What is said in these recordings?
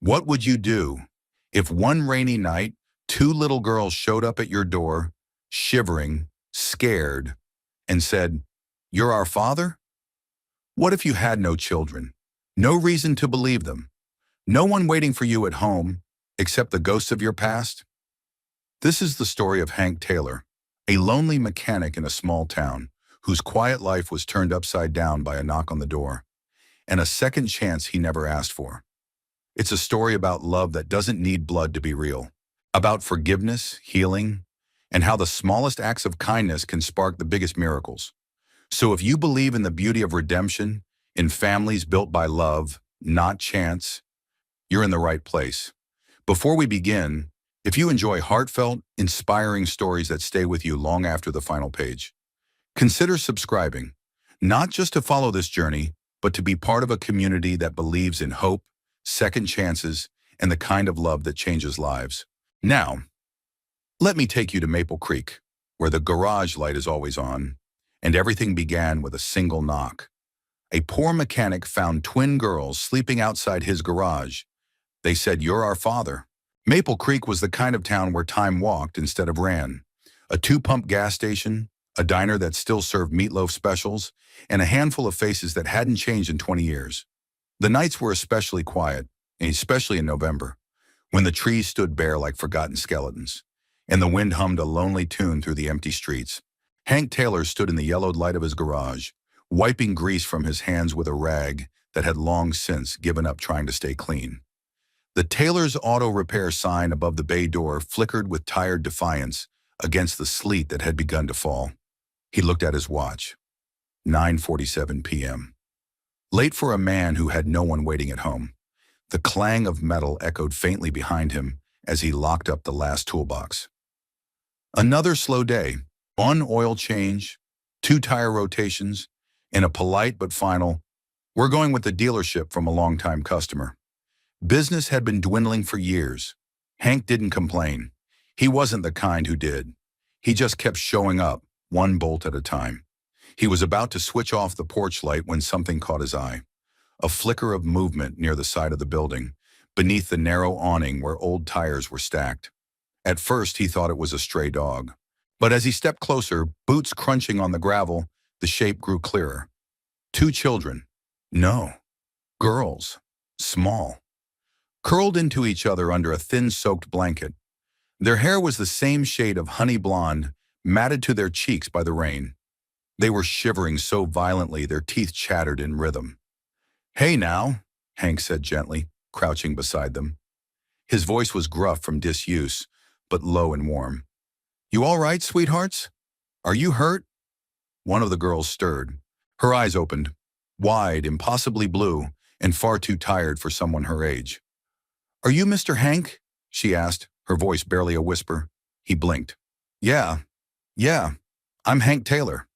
What would you do if one rainy night, two little girls showed up at your door, shivering, scared, and said, "You're our father?" What if you had no children? No reason to believe them. No one waiting for you at home except the ghosts of your past? This is the story of Hank Taylor, a lonely mechanic in a small town whose quiet life was turned upside down by a knock on the door and a second chance he never asked for. It's a story about love that doesn't need blood to be real, about forgiveness, healing, and how the smallest acts of kindness can spark the biggest miracles. So if you believe in the beauty of redemption, in families built by love, not chance, you're in the right place. Before we begin, if you enjoy heartfelt, inspiring stories that stay with you long after the final page, consider subscribing, not just to follow this journey, but to be part of a community that believes in hope, second chances, and the kind of love that changes lives. Now, let me take you to Maple Creek, where the garage light is always on, and everything began with a single knock. A poor mechanic found twin girls sleeping outside his garage. They said, "You're our father." Maple Creek was the kind of town where time walked instead of ran. A two-pump gas station, a diner that still served meatloaf specials, and a handful of faces that hadn't changed in 20 years. The nights were especially quiet, and especially in November, when the trees stood bare like forgotten skeletons, and the wind hummed a lonely tune through the empty streets. Hank Taylor stood in the yellowed light of his garage, wiping grease from his hands with a rag that had long since given up trying to stay clean. The Taylor's Auto Repair sign above the bay door flickered with tired defiance against the sleet that had begun to fall. He looked at his watch. 9:47 p.m. Late for a man who had no one waiting at home. The clang of metal echoed faintly behind him as he locked up the last toolbox. Another slow day. One oil change, two tire rotations, and a polite but final, "We're going with the dealership," from a longtime customer. Business had been dwindling for years. Hank didn't complain. He wasn't the kind who did. He just kept showing up, one bolt at a time. He was about to switch off the porch light when something caught his eye. A flicker of movement near the side of the building, beneath the narrow awning where old tires were stacked. At first, he thought it was a stray dog. But as he stepped closer, boots crunching on the gravel, the shape grew clearer. Two children. No. Girls. Small. Curled into each other under a thin soaked blanket. Their hair was the same shade of honey blonde, matted to their cheeks by the rain. They were shivering so violently their teeth chattered in rhythm. "Hey now," Hank said gently, crouching beside them. His voice was gruff from disuse, but low and warm. "You all right, sweethearts? Are you hurt?" One of the girls stirred. Her eyes opened, wide, impossibly blue, and far too tired for someone her age. "Are you Mr. Hank?" she asked, her voice barely a whisper. He blinked. Yeah, I'm Hank Taylor."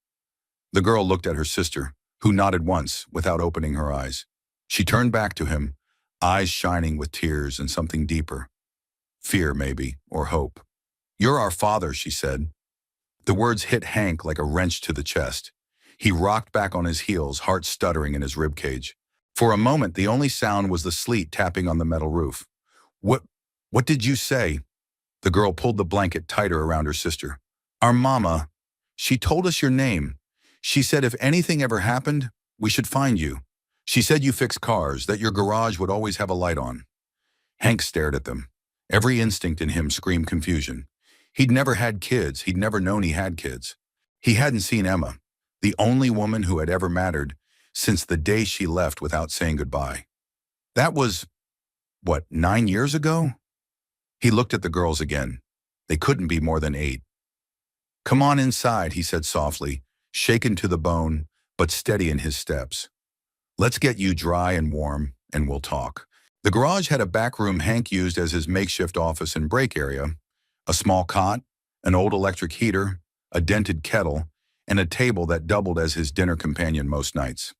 The girl looked at her sister, who nodded once without opening her eyes. She turned back to him, eyes shining with tears and something deeper. Fear, maybe, or hope. "You're our father," she said. The words hit Hank like a wrench to the chest. He rocked back on his heels, heart stuttering in his ribcage. For a moment, the only sound was the sleet tapping on the metal roof. What did you say?" The girl pulled the blanket tighter around her sister. "Our mama. She told us your name. She said if anything ever happened, we should find you. She said you fix cars, that your garage would always have a light on." Hank stared at them. Every instinct in him screamed confusion. He'd never had kids. He'd never known he had kids. He hadn't seen Emma, the only woman who had ever mattered, since the day she left without saying goodbye. That was, 9 years ago? He looked at the girls again. They couldn't be more than 8. "Come on inside," he said softly, shaken to the bone, but steady in his steps. "Let's get you dry and warm, and we'll talk." The garage had a back room Hank used as his makeshift office and break area, a small cot, an old electric heater, a dented kettle, and a table that doubled as his dinner companion most nights.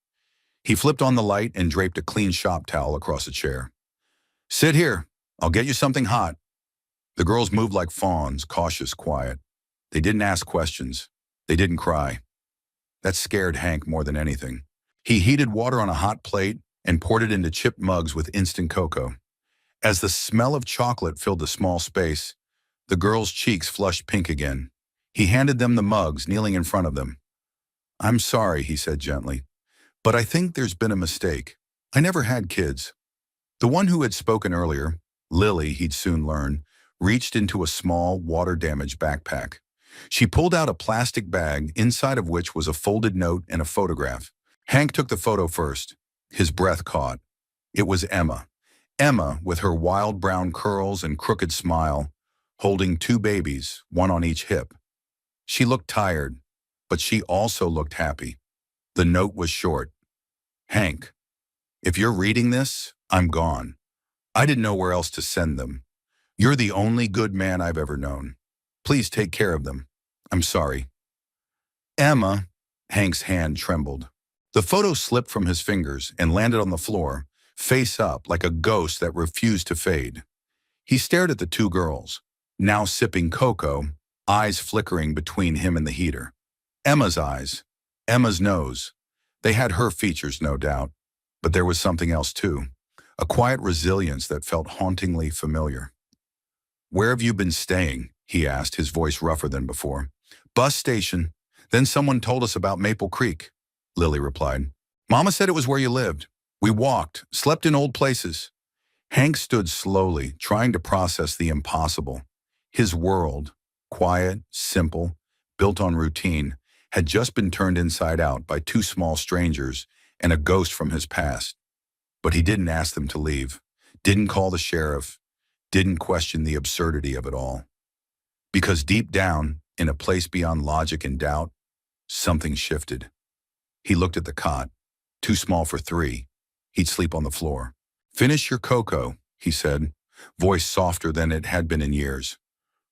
He flipped on the light and draped a clean shop towel across a chair. "Sit here. I'll get you something hot." The girls moved like fawns, cautious, quiet. They didn't ask questions. They didn't cry. That scared Hank more than anything. He heated water on a hot plate and poured it into chipped mugs with instant cocoa. As the smell of chocolate filled the small space, the girl's cheeks flushed pink again. He handed them the mugs, kneeling in front of them. "I'm sorry," he said gently, "but I think there's been a mistake. I never had kids." The one who had spoken earlier, Lily, he'd soon learn, reached into a small, water-damaged backpack. She pulled out a plastic bag, inside of which was a folded note and a photograph. Hank took the photo first. His breath caught. It was Emma. Emma, with her wild brown curls and crooked smile, holding two babies, one on each hip. She looked tired, but she also looked happy. The note was short. "Hank, if you're reading this, I'm gone. I didn't know where else to send them. You're the only good man I've ever known. Please take care of them. I'm sorry." "Emma," Hank's hand trembled. The photo slipped from his fingers and landed on the floor, face up like a ghost that refused to fade. He stared at the two girls, now sipping cocoa, eyes flickering between him and the heater. Emma's eyes, Emma's nose. They had her features, no doubt, but there was something else too, a quiet resilience that felt hauntingly familiar. "Where have you been staying?" he asked, his voice rougher than before. "Bus station. Then someone told us about Maple Creek," Lily replied. "Mama said it was where you lived. We walked, slept in old places." Hank stood slowly, trying to process the impossible. His world, quiet, simple, built on routine, had just been turned inside out by two small strangers and a ghost from his past. But he didn't ask them to leave, didn't call the sheriff, didn't question the absurdity of it all. Because deep down, in a place beyond logic and doubt, something shifted. He looked at the cot, too small for three. He'd sleep on the floor. "Finish your cocoa," he said, voice softer than it had been in years.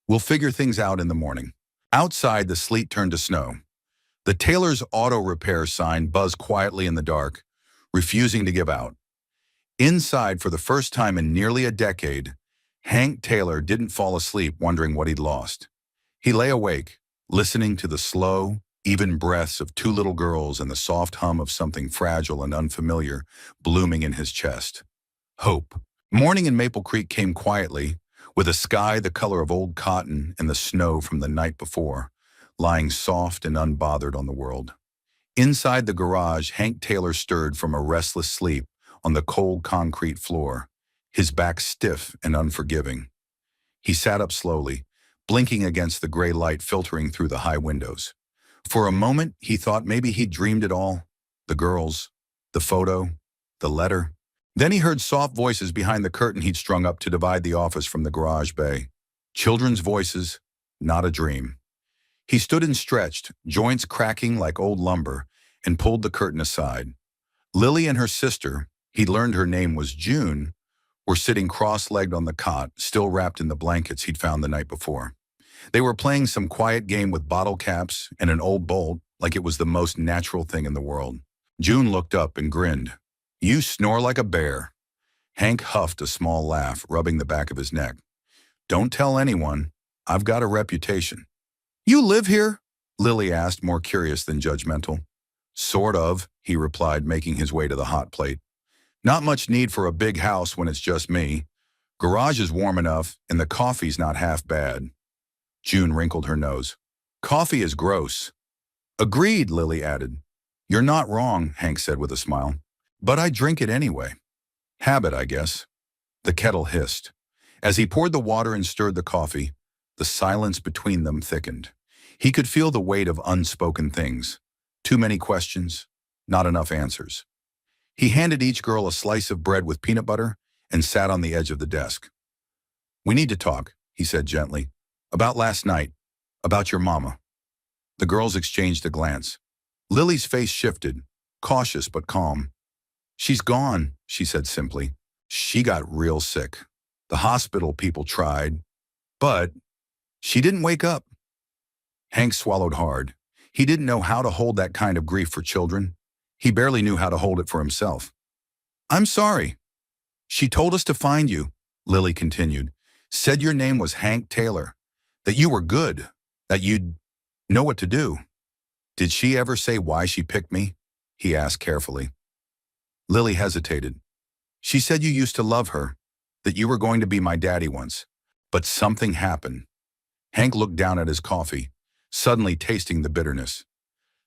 "We'll figure things out in the morning." Outside, the sleet turned to snow. The Taylor's auto repair sign buzzed quietly in the dark, refusing to give out. Inside, for the first time in nearly a decade, Hank Taylor didn't fall asleep wondering what he'd lost. He lay awake, listening to the slow, even breaths of two little girls and the soft hum of something fragile and unfamiliar blooming in his chest. Hope. Morning in Maple Creek came quietly, with a sky the color of old cotton and the snow from the night before, lying soft and unbothered on the world. Inside the garage, Hank Taylor stirred from a restless sleep on the cold concrete floor, his back stiff and unforgiving. He sat up slowly, blinking against the gray light filtering through the high windows. For a moment, he thought maybe he'd dreamed it all. The girls, the photo, the letter. Then he heard soft voices behind the curtain he'd strung up to divide the office from the garage bay. Children's voices, not a dream. He stood and stretched, joints cracking like old lumber, and pulled the curtain aside. Lily and her sister, he'd learned her name was June, were sitting cross-legged on the cot, still wrapped in the blankets he'd found the night before. They were playing some quiet game with bottle caps and an old bolt like it was the most natural thing in the world. June looked up and grinned. "You snore like a bear." Hank huffed a small laugh, rubbing the back of his neck. "Don't tell anyone. I've got a reputation." "You live here?" Lily asked, more curious than judgmental. "Sort of," he replied, making his way to the hot plate. "Not much need for a big house when it's just me. Garage is warm enough, and the coffee's not half bad." June wrinkled her nose. "Coffee is gross." "Agreed," Lily added. "You're not wrong," Hank said with a smile. "But I drink it anyway. Habit, I guess." The kettle hissed. As he poured the water and stirred the coffee, the silence between them thickened. He could feel the weight of unspoken things. Too many questions, not enough answers. He handed each girl a slice of bread with peanut butter and sat on the edge of the desk. "We need to talk," he said gently. "About last night. About your mama." The girls exchanged a glance. Lily's face shifted, cautious but calm. "She's gone," she said simply. "She got real sick. The hospital people tried, but she didn't wake up." Hank swallowed hard. He didn't know how to hold that kind of grief for children. He barely knew how to hold it for himself. "I'm sorry. She told us to find you," Lily continued. "Said your name was Hank Taylor, that you were good, that you'd know what to do." "Did she ever say why she picked me?" he asked carefully. Lily hesitated. "She said you used to love her, that you were going to be my daddy once. But something happened. Hank looked down at his coffee, suddenly tasting the bitterness.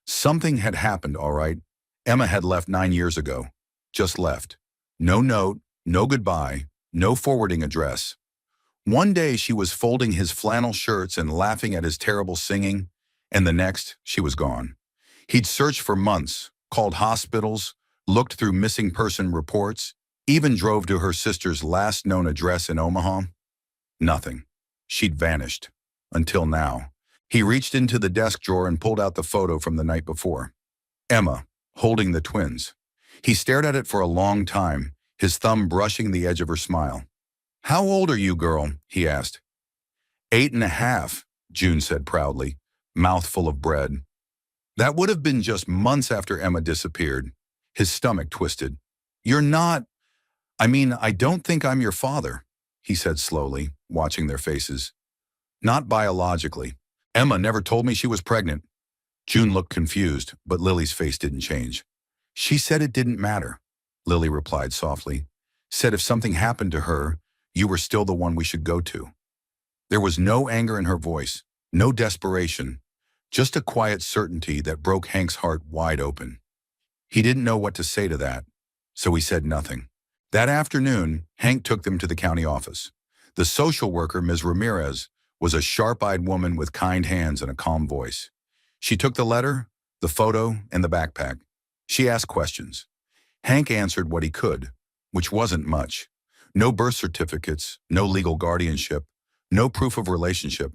Something had happened, all right. Emma had left 9 years ago. Just left. No note, no goodbye, no forwarding address. One day she was folding his flannel shirts and laughing at his terrible singing, and the next she was gone. He'd searched for months, called hospitals, looked through missing person reports, even drove to her sister's last known address in Omaha. Nothing. She'd vanished. Until now. He reached into the desk drawer and pulled out the photo from the night before. Emma, holding the twins. He stared at it for a long time, his thumb brushing the edge of her smile. "How old are you, girl?" he asked. 8.5, June said proudly, mouth full of bread. That would have been just months after Emma disappeared. His stomach twisted. "You're not... I don't think I'm your father," he said slowly, watching their faces. "Not biologically. Emma never told me she was pregnant." June looked confused, but Lily's face didn't change. "She said it didn't matter," Lily replied softly. "Said if something happened to her, you were still the one we should go to." There was no anger in her voice, no desperation, just a quiet certainty that broke Hank's heart wide open. He didn't know what to say to that, so he said nothing. That afternoon, Hank took them to the county office. The social worker, Ms. Ramirez, was a sharp-eyed woman with kind hands and a calm voice. She took the letter, the photo, and the backpack. She asked questions. Hank answered what he could, which wasn't much. No birth certificates, no legal guardianship, no proof of relationship.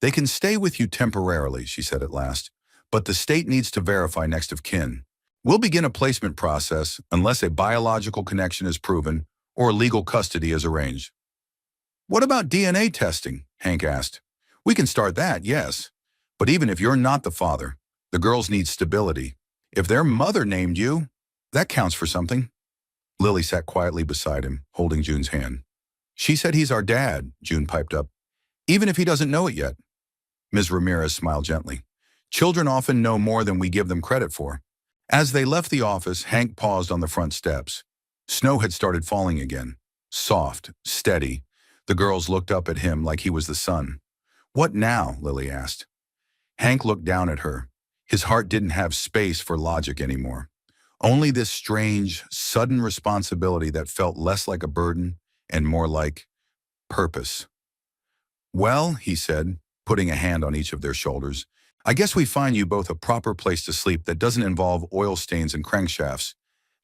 "They can stay with you temporarily," she said at last, "but the state needs to verify next of kin. We'll begin a placement process unless a biological connection is proven or legal custody is arranged." "What about DNA testing?" Hank asked. "We can start that, yes. But even if you're not the father, the girls need stability. If their mother named you, that counts for something." Lily sat quietly beside him, holding June's hand. "She said he's our dad," June piped up, "even if he doesn't know it yet." Ms. Ramirez smiled gently. "Children often know more than we give them credit for." As they left the office, Hank paused on the front steps. Snow had started falling again. Soft, steady. The girls looked up at him like he was the sun. "What now?" Lily asked. Hank looked down at her. His heart didn't have space for logic anymore. Only this strange, sudden responsibility that felt less like a burden and more like purpose. "Well," he said, putting a hand on each of their shoulders, "I guess we find you both a proper place to sleep that doesn't involve oil stains and crankshafts.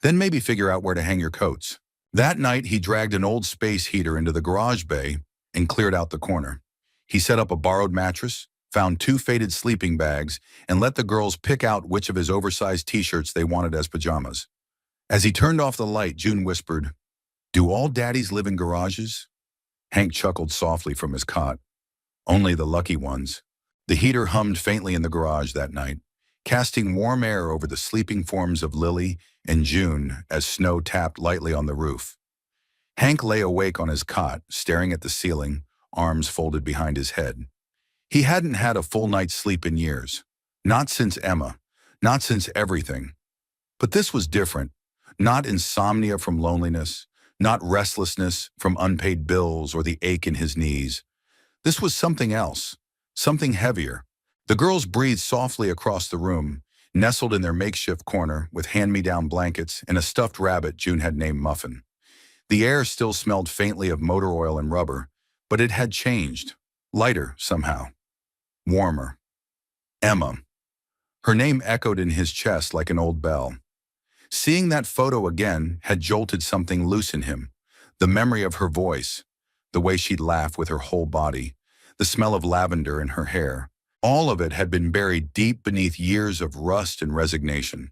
Then maybe figure out where to hang your coats." That night, he dragged an old space heater into the garage bay and cleared out the corner. He set up a borrowed mattress, found 2 faded sleeping bags, and let the girls pick out which of his oversized t-shirts they wanted as pajamas. As he turned off the light, June whispered, "Do all daddies live in garages?" Hank chuckled softly from his cot. "Only the lucky ones." The heater hummed faintly in the garage that night, casting warm air over the sleeping forms of Lily and June as snow tapped lightly on the roof. Hank lay awake on his cot, staring at the ceiling, arms folded behind his head. He hadn't had a full night's sleep in years. Not since Emma. Not since everything. But this was different. Not insomnia from loneliness. Not restlessness from unpaid bills or the ache in his knees. This was something else. Something heavier. The girls breathed softly across the room, nestled in their makeshift corner with hand-me-down blankets and a stuffed rabbit June had named Muffin. The air still smelled faintly of motor oil and rubber, but it had changed. Lighter, somehow. Warmer. Emma. Her name echoed in his chest like an old bell. Seeing that photo again had jolted something loose in him. The memory of her voice, the way she'd laugh with her whole body, the smell of lavender in her hair. All of it had been buried deep beneath years of rust and resignation.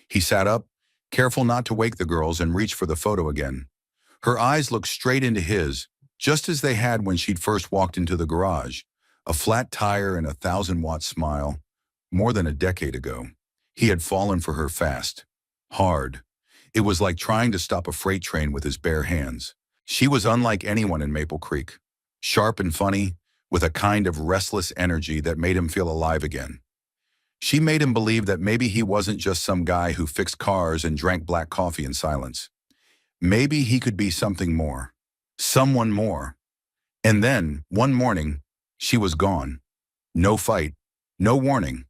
He sat up, careful not to wake the girls, and reached for the photo again. Her eyes looked straight into his, just as they had when she'd first walked into the garage. A flat tire and a 1,000-watt smile. More than a decade ago. He had fallen for her fast. Hard. It was like trying to stop a freight train with his bare hands. She was unlike anyone in Maple Creek. Sharp and funny, with a kind of restless energy that made him feel alive again. She made him believe that maybe he wasn't just some guy who fixed cars and drank black coffee in silence. Maybe he could be something more. Someone more. And then, one morning, she was gone. No fight, no warning.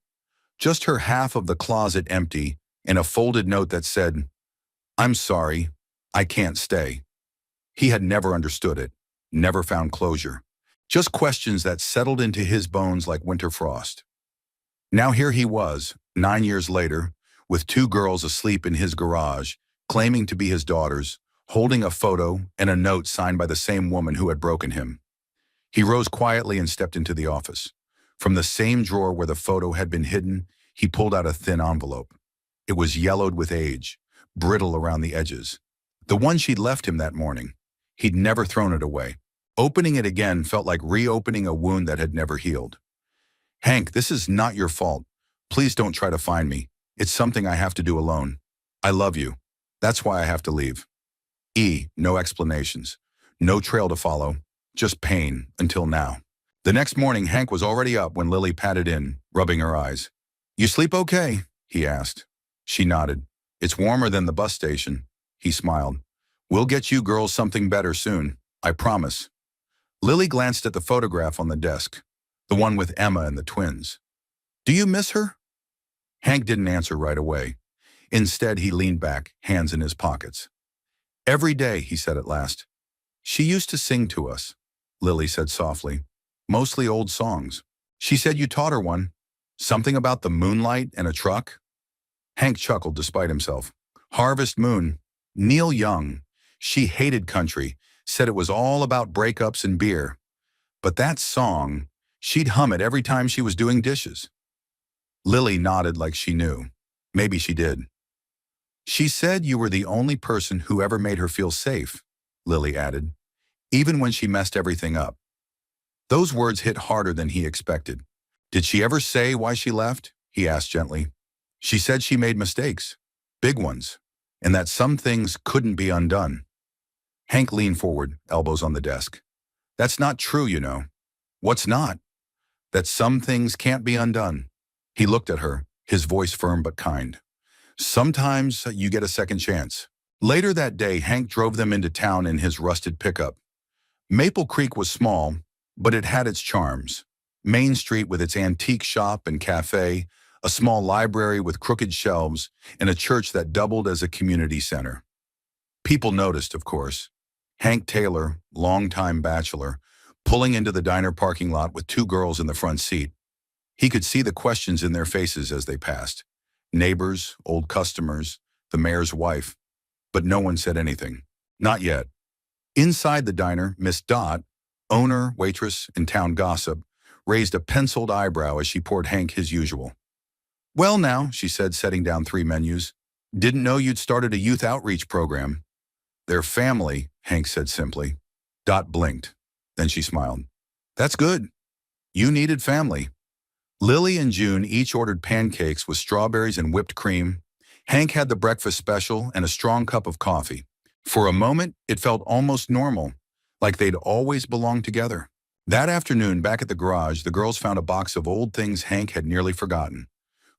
Just her half of the closet empty and a folded note that said, "I'm sorry, I can't stay." He had never understood it, never found closure. Just questions that settled into his bones like winter frost. Now here he was, 9 years later, with two girls asleep in his garage, claiming to be his daughters, holding a photo and a note signed by the same woman who had broken him. He rose quietly and stepped into the office. From the same drawer where the photo had been hidden, he pulled out a thin envelope. It was yellowed with age, brittle around the edges. The one she'd left him that morning. He'd never thrown it away. Opening it again felt like reopening a wound that had never healed. "Hank, this is not your fault. Please don't try to find me. It's something I have to do alone. I love you. That's why I have to leave." No explanations. No trail to follow. Just pain, until now. The next morning, Hank was already up when Lily patted in, rubbing her eyes. "You sleep okay?" he asked. She nodded. "It's warmer than the bus station." He smiled. "We'll get you girls something better soon. I promise." Lily glanced at the photograph on the desk, the one with Emma and the twins. "Do you miss her?" Hank didn't answer right away. Instead, he leaned back, hands in his pockets. "Every day," he said at last. "She used to sing to us," Lily said softly. "Mostly old songs. She said you taught her one. Something about the moonlight and a truck." Hank chuckled despite himself. "Harvest Moon. Neil Young. She hated country, said it was all about breakups and beer. But that song, she'd hum it every time she was doing dishes." Lily nodded like she knew. Maybe she did. "She said you were the only person who ever made her feel safe," Lily added, "even when she messed everything up." Those words hit harder than he expected. "Did she ever say why she left?" he asked gently. "She said she made mistakes, big ones, and that some things couldn't be undone." Hank leaned forward, elbows on the desk. "That's not true, you know." "What's not?" "That some things can't be undone." He looked at her, his voice firm but kind. "Sometimes you get a second chance." Later that day, Hank drove them into town in his rusted pickup. Maple Creek was small, but it had its charms. Main Street with its antique shop and cafe, a small library with crooked shelves, and a church that doubled as a community center. People noticed, of course. Hank Taylor, longtime bachelor, pulling into the diner parking lot with two girls in the front seat. He could see the questions in their faces as they passed. Neighbors, old customers, the mayor's wife. But no one said anything. Not yet. Inside the diner, Miss Dot, owner, waitress, and town gossip, raised a penciled eyebrow as she poured Hank his usual. "Well now," she said, setting down 3 menus. "Didn't know you'd started a youth outreach program." "They're family," Hank said simply. Dot blinked. Then she smiled. "That's good. You needed family." Lily and June each ordered pancakes with strawberries and whipped cream. Hank had the breakfast special and a strong cup of coffee. For a moment, it felt almost normal, like they'd always belonged together. That afternoon, back at the garage, the girls found a box of old things Hank had nearly forgotten.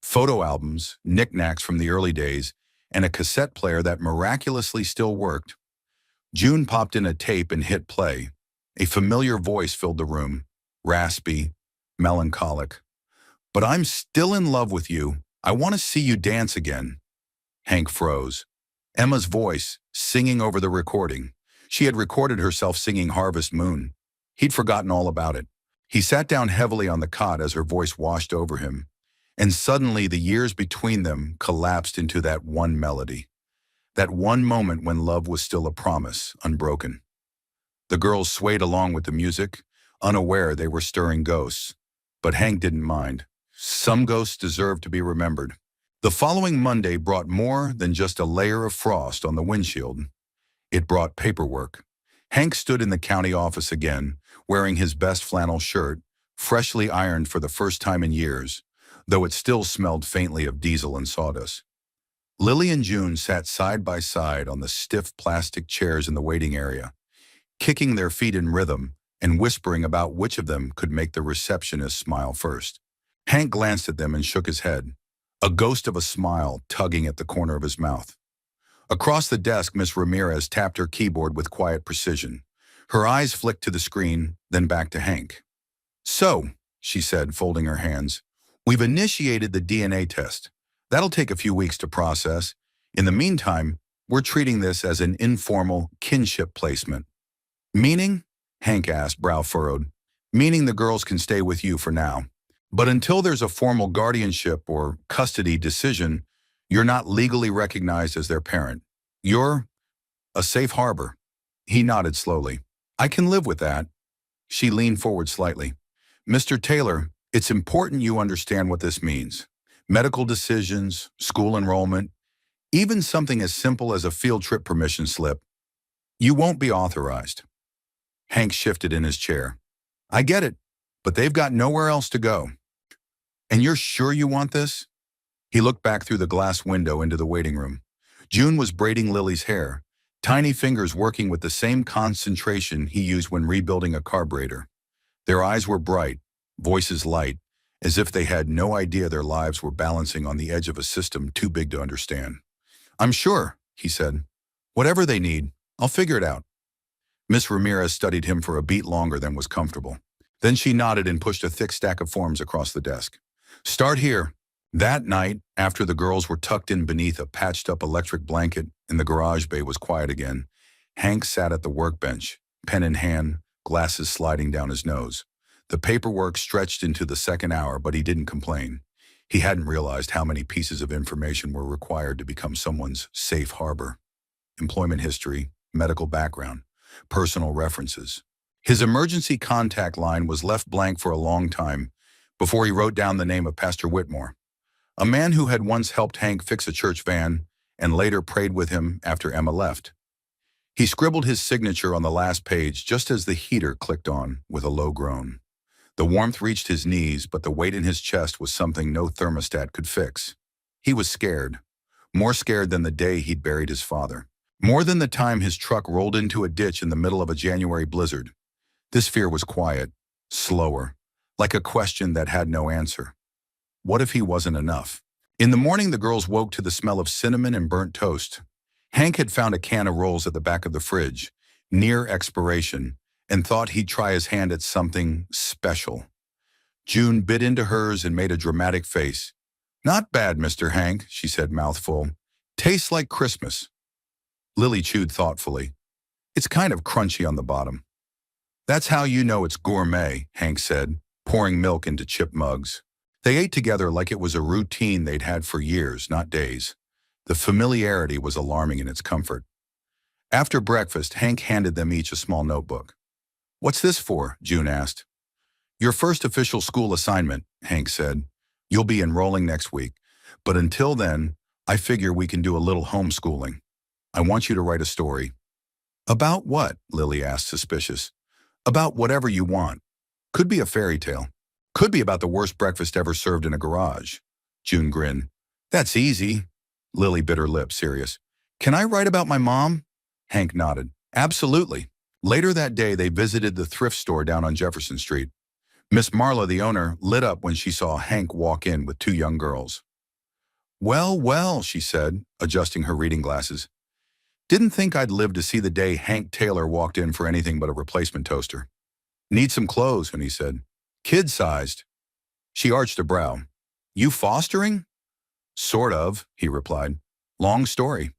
Photo albums, knickknacks from the early days, and a cassette player that miraculously still worked. June popped in a tape and hit play. A familiar voice filled the room, raspy, melancholic. "But I'm still in love with you. I want to see you dance again." Hank froze. Emma's voice, singing over the recording. She had recorded herself singing Harvest Moon. He'd forgotten all about it. He sat down heavily on the cot as her voice washed over him. And suddenly the years between them collapsed into that one melody. That one moment when love was still a promise, unbroken. The girls swayed along with the music, unaware they were stirring ghosts. But Hank didn't mind. Some ghosts deserved to be remembered. The following Monday brought more than just a layer of frost on the windshield. It brought paperwork. Hank stood in the county office again, wearing his best flannel shirt, freshly ironed for the first time in years, though it still smelled faintly of diesel and sawdust. Lily and June sat side by side on the stiff plastic chairs in the waiting area, kicking their feet in rhythm and whispering about which of them could make the receptionist smile first. Hank glanced at them and shook his head, a ghost of a smile tugging at the corner of his mouth. Across the desk, Miss Ramirez tapped her keyboard with quiet precision. Her eyes flicked to the screen, then back to Hank. "So," she said, folding her hands, "we've initiated the DNA test. That'll take a few weeks to process. In the meantime, we're treating this as an informal kinship placement." "Meaning?" Hank asked, brow furrowed. "Meaning the girls can stay with you for now. But until there's a formal guardianship or custody decision, you're not legally recognized as their parent. You're a safe harbor." He nodded slowly. "I can live with that." She leaned forward slightly. "Mr. Taylor, it's important you understand what this means. Medical decisions, school enrollment, even something as simple as a field trip permission slip. You won't be authorized." Hank shifted in his chair. "I get it, but they've got nowhere else to go." "And you're sure you want this?" He looked back through the glass window into the waiting room. June was braiding Lily's hair, tiny fingers working with the same concentration he used when rebuilding a carburetor. Their eyes were bright, voices light, as if they had no idea their lives were balancing on the edge of a system too big to understand. "I'm sure," he said. "Whatever they need, I'll figure it out." Miss Ramirez studied him for a beat longer than was comfortable. Then she nodded and pushed a thick stack of forms across the desk. "Start here." That night, after the girls were tucked in beneath a patched-up electric blanket and the garage bay was quiet again, Hank sat at the workbench, pen in hand, glasses sliding down his nose. The paperwork stretched into the second hour, but he didn't complain. He hadn't realized how many pieces of information were required to become someone's safe harbor. Employment history, medical background, personal references. His emergency contact line was left blank for a long time before he wrote down the name of Pastor Whitmore, a man who had once helped Hank fix a church van and later prayed with him after Emma left. He scribbled his signature on the last page just as the heater clicked on with a low groan. The warmth reached his knees, but the weight in his chest was something no thermostat could fix. He was scared, more scared than the day he'd buried his father, more than the time his truck rolled into a ditch in the middle of a January blizzard. This fear was quiet, slower, like a question that had no answer. What if he wasn't enough? In the morning, the girls woke to the smell of cinnamon and burnt toast. Hank had found a can of rolls at the back of the fridge, near expiration, and thought he'd try his hand at something special. June bit into hers and made a dramatic face. "Not bad, Mr. Hank," she said, mouthful. "Tastes like Christmas." Lily chewed thoughtfully. "It's kind of crunchy on the bottom." "That's how you know it's gourmet," Hank said, pouring milk into chip mugs. They ate together like it was a routine they'd had for years, not days. The familiarity was alarming in its comfort. After breakfast, Hank handed them each a small notebook. "What's this for?" June asked. "Your first official school assignment," Hank said. "You'll be enrolling next week. But until then, I figure we can do a little homeschooling. I want you to write a story." "About what?" Lily asked, suspicious. "About whatever you want. Could be a fairy tale. Could be about the worst breakfast ever served in a garage." June grinned. "That's easy." Lily bit her lip, serious. "Can I write about my mom?" Hank nodded. "Absolutely." Later that day, they visited the thrift store down on Jefferson Street. Miss Marla, the owner, lit up when she saw Hank walk in with two young girls. "Well, well," she said, adjusting her reading glasses. "Didn't think I'd live to see the day Hank Taylor walked in for anything but a replacement toaster." "Need some clothes," and he said. "Kid-sized." She arched a brow. "You fostering?" "Sort of," he replied. "Long story."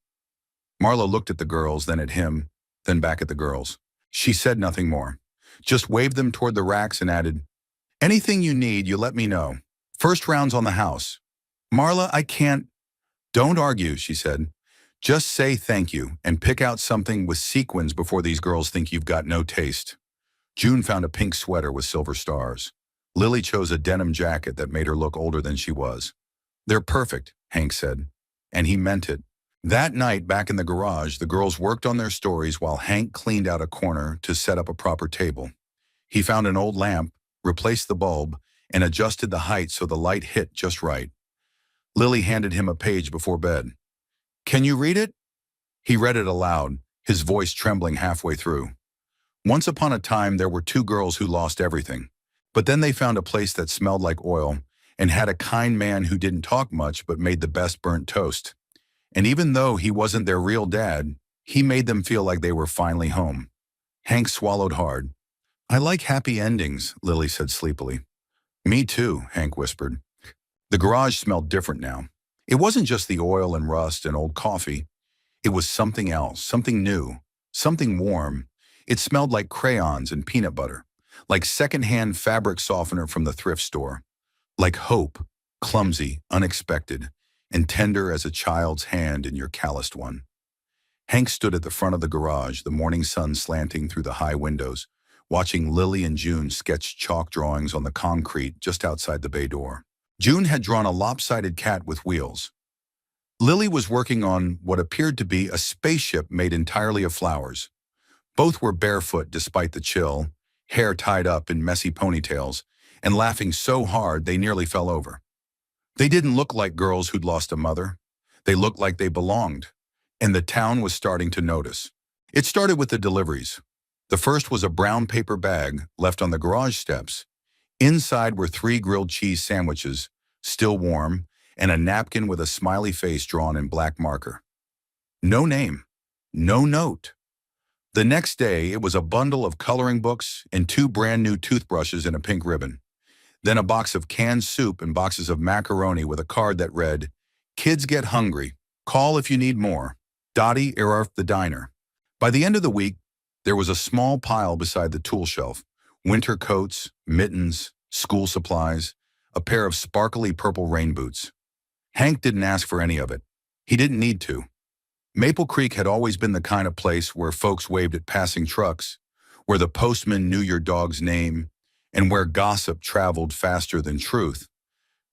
Marla looked at the girls, then at him, then back at the girls. She said nothing more, just waved them toward the racks and added, "Anything you need, you let me know. First round's on the house." "Marla, I can't." "Don't argue," she said. "Just say thank you and pick out something with sequins before these girls think you've got no taste." June found a pink sweater with silver stars. Lily chose a denim jacket that made her look older than she was. "They're perfect," Hank said. And he meant it. That night, back in the garage, the girls worked on their stories while Hank cleaned out a corner to set up a proper table. He found an old lamp, replaced the bulb, and adjusted the height so the light hit just right. Lily handed him a page before bed. "Can you read it?" He read it aloud, his voice trembling halfway through. "Once upon a time, there were two girls who lost everything. But then they found a place that smelled like oil and had a kind man who didn't talk much but made the best burnt toast. And even though he wasn't their real dad, he made them feel like they were finally home." Hank swallowed hard. I like happy endings, Lily said sleepily. Me too, Hank whispered. The garage smelled different now. It wasn't just the oil and rust and old coffee. It was something else, something new, something warm. It smelled like crayons and peanut butter, like secondhand fabric softener from the thrift store, like hope, clumsy, unexpected, and tender as a child's hand in your calloused one. Hank stood at the front of the garage, the morning sun slanting through the high windows, watching Lily and June sketch chalk drawings on the concrete just outside the bay door. June had drawn a lopsided cat with wheels. Lily was working on what appeared to be a spaceship made entirely of flowers. Both were barefoot despite the chill, hair tied up in messy ponytails, and laughing so hard they nearly fell over. They didn't look like girls who'd lost a mother. They looked like they belonged, and the town was starting to notice. It started with the deliveries. The first was a brown paper bag left on the garage steps. Inside were 3 grilled cheese sandwiches, still warm, and a napkin with a smiley face drawn in black marker. No name, no note. The next day, it was a bundle of coloring books and 2 brand new toothbrushes and a pink ribbon. Then a box of canned soup and boxes of macaroni with a card that read, "Kids get hungry. Call if you need more. Dottie Erarf the diner." By the end of the week, there was a small pile beside the tool shelf. Winter coats, mittens, school supplies, a pair of sparkly purple rain boots. Hank didn't ask for any of it. He didn't need to. Maple Creek had always been the kind of place where folks waved at passing trucks, where the postman knew your dog's name, and where gossip traveled faster than truth.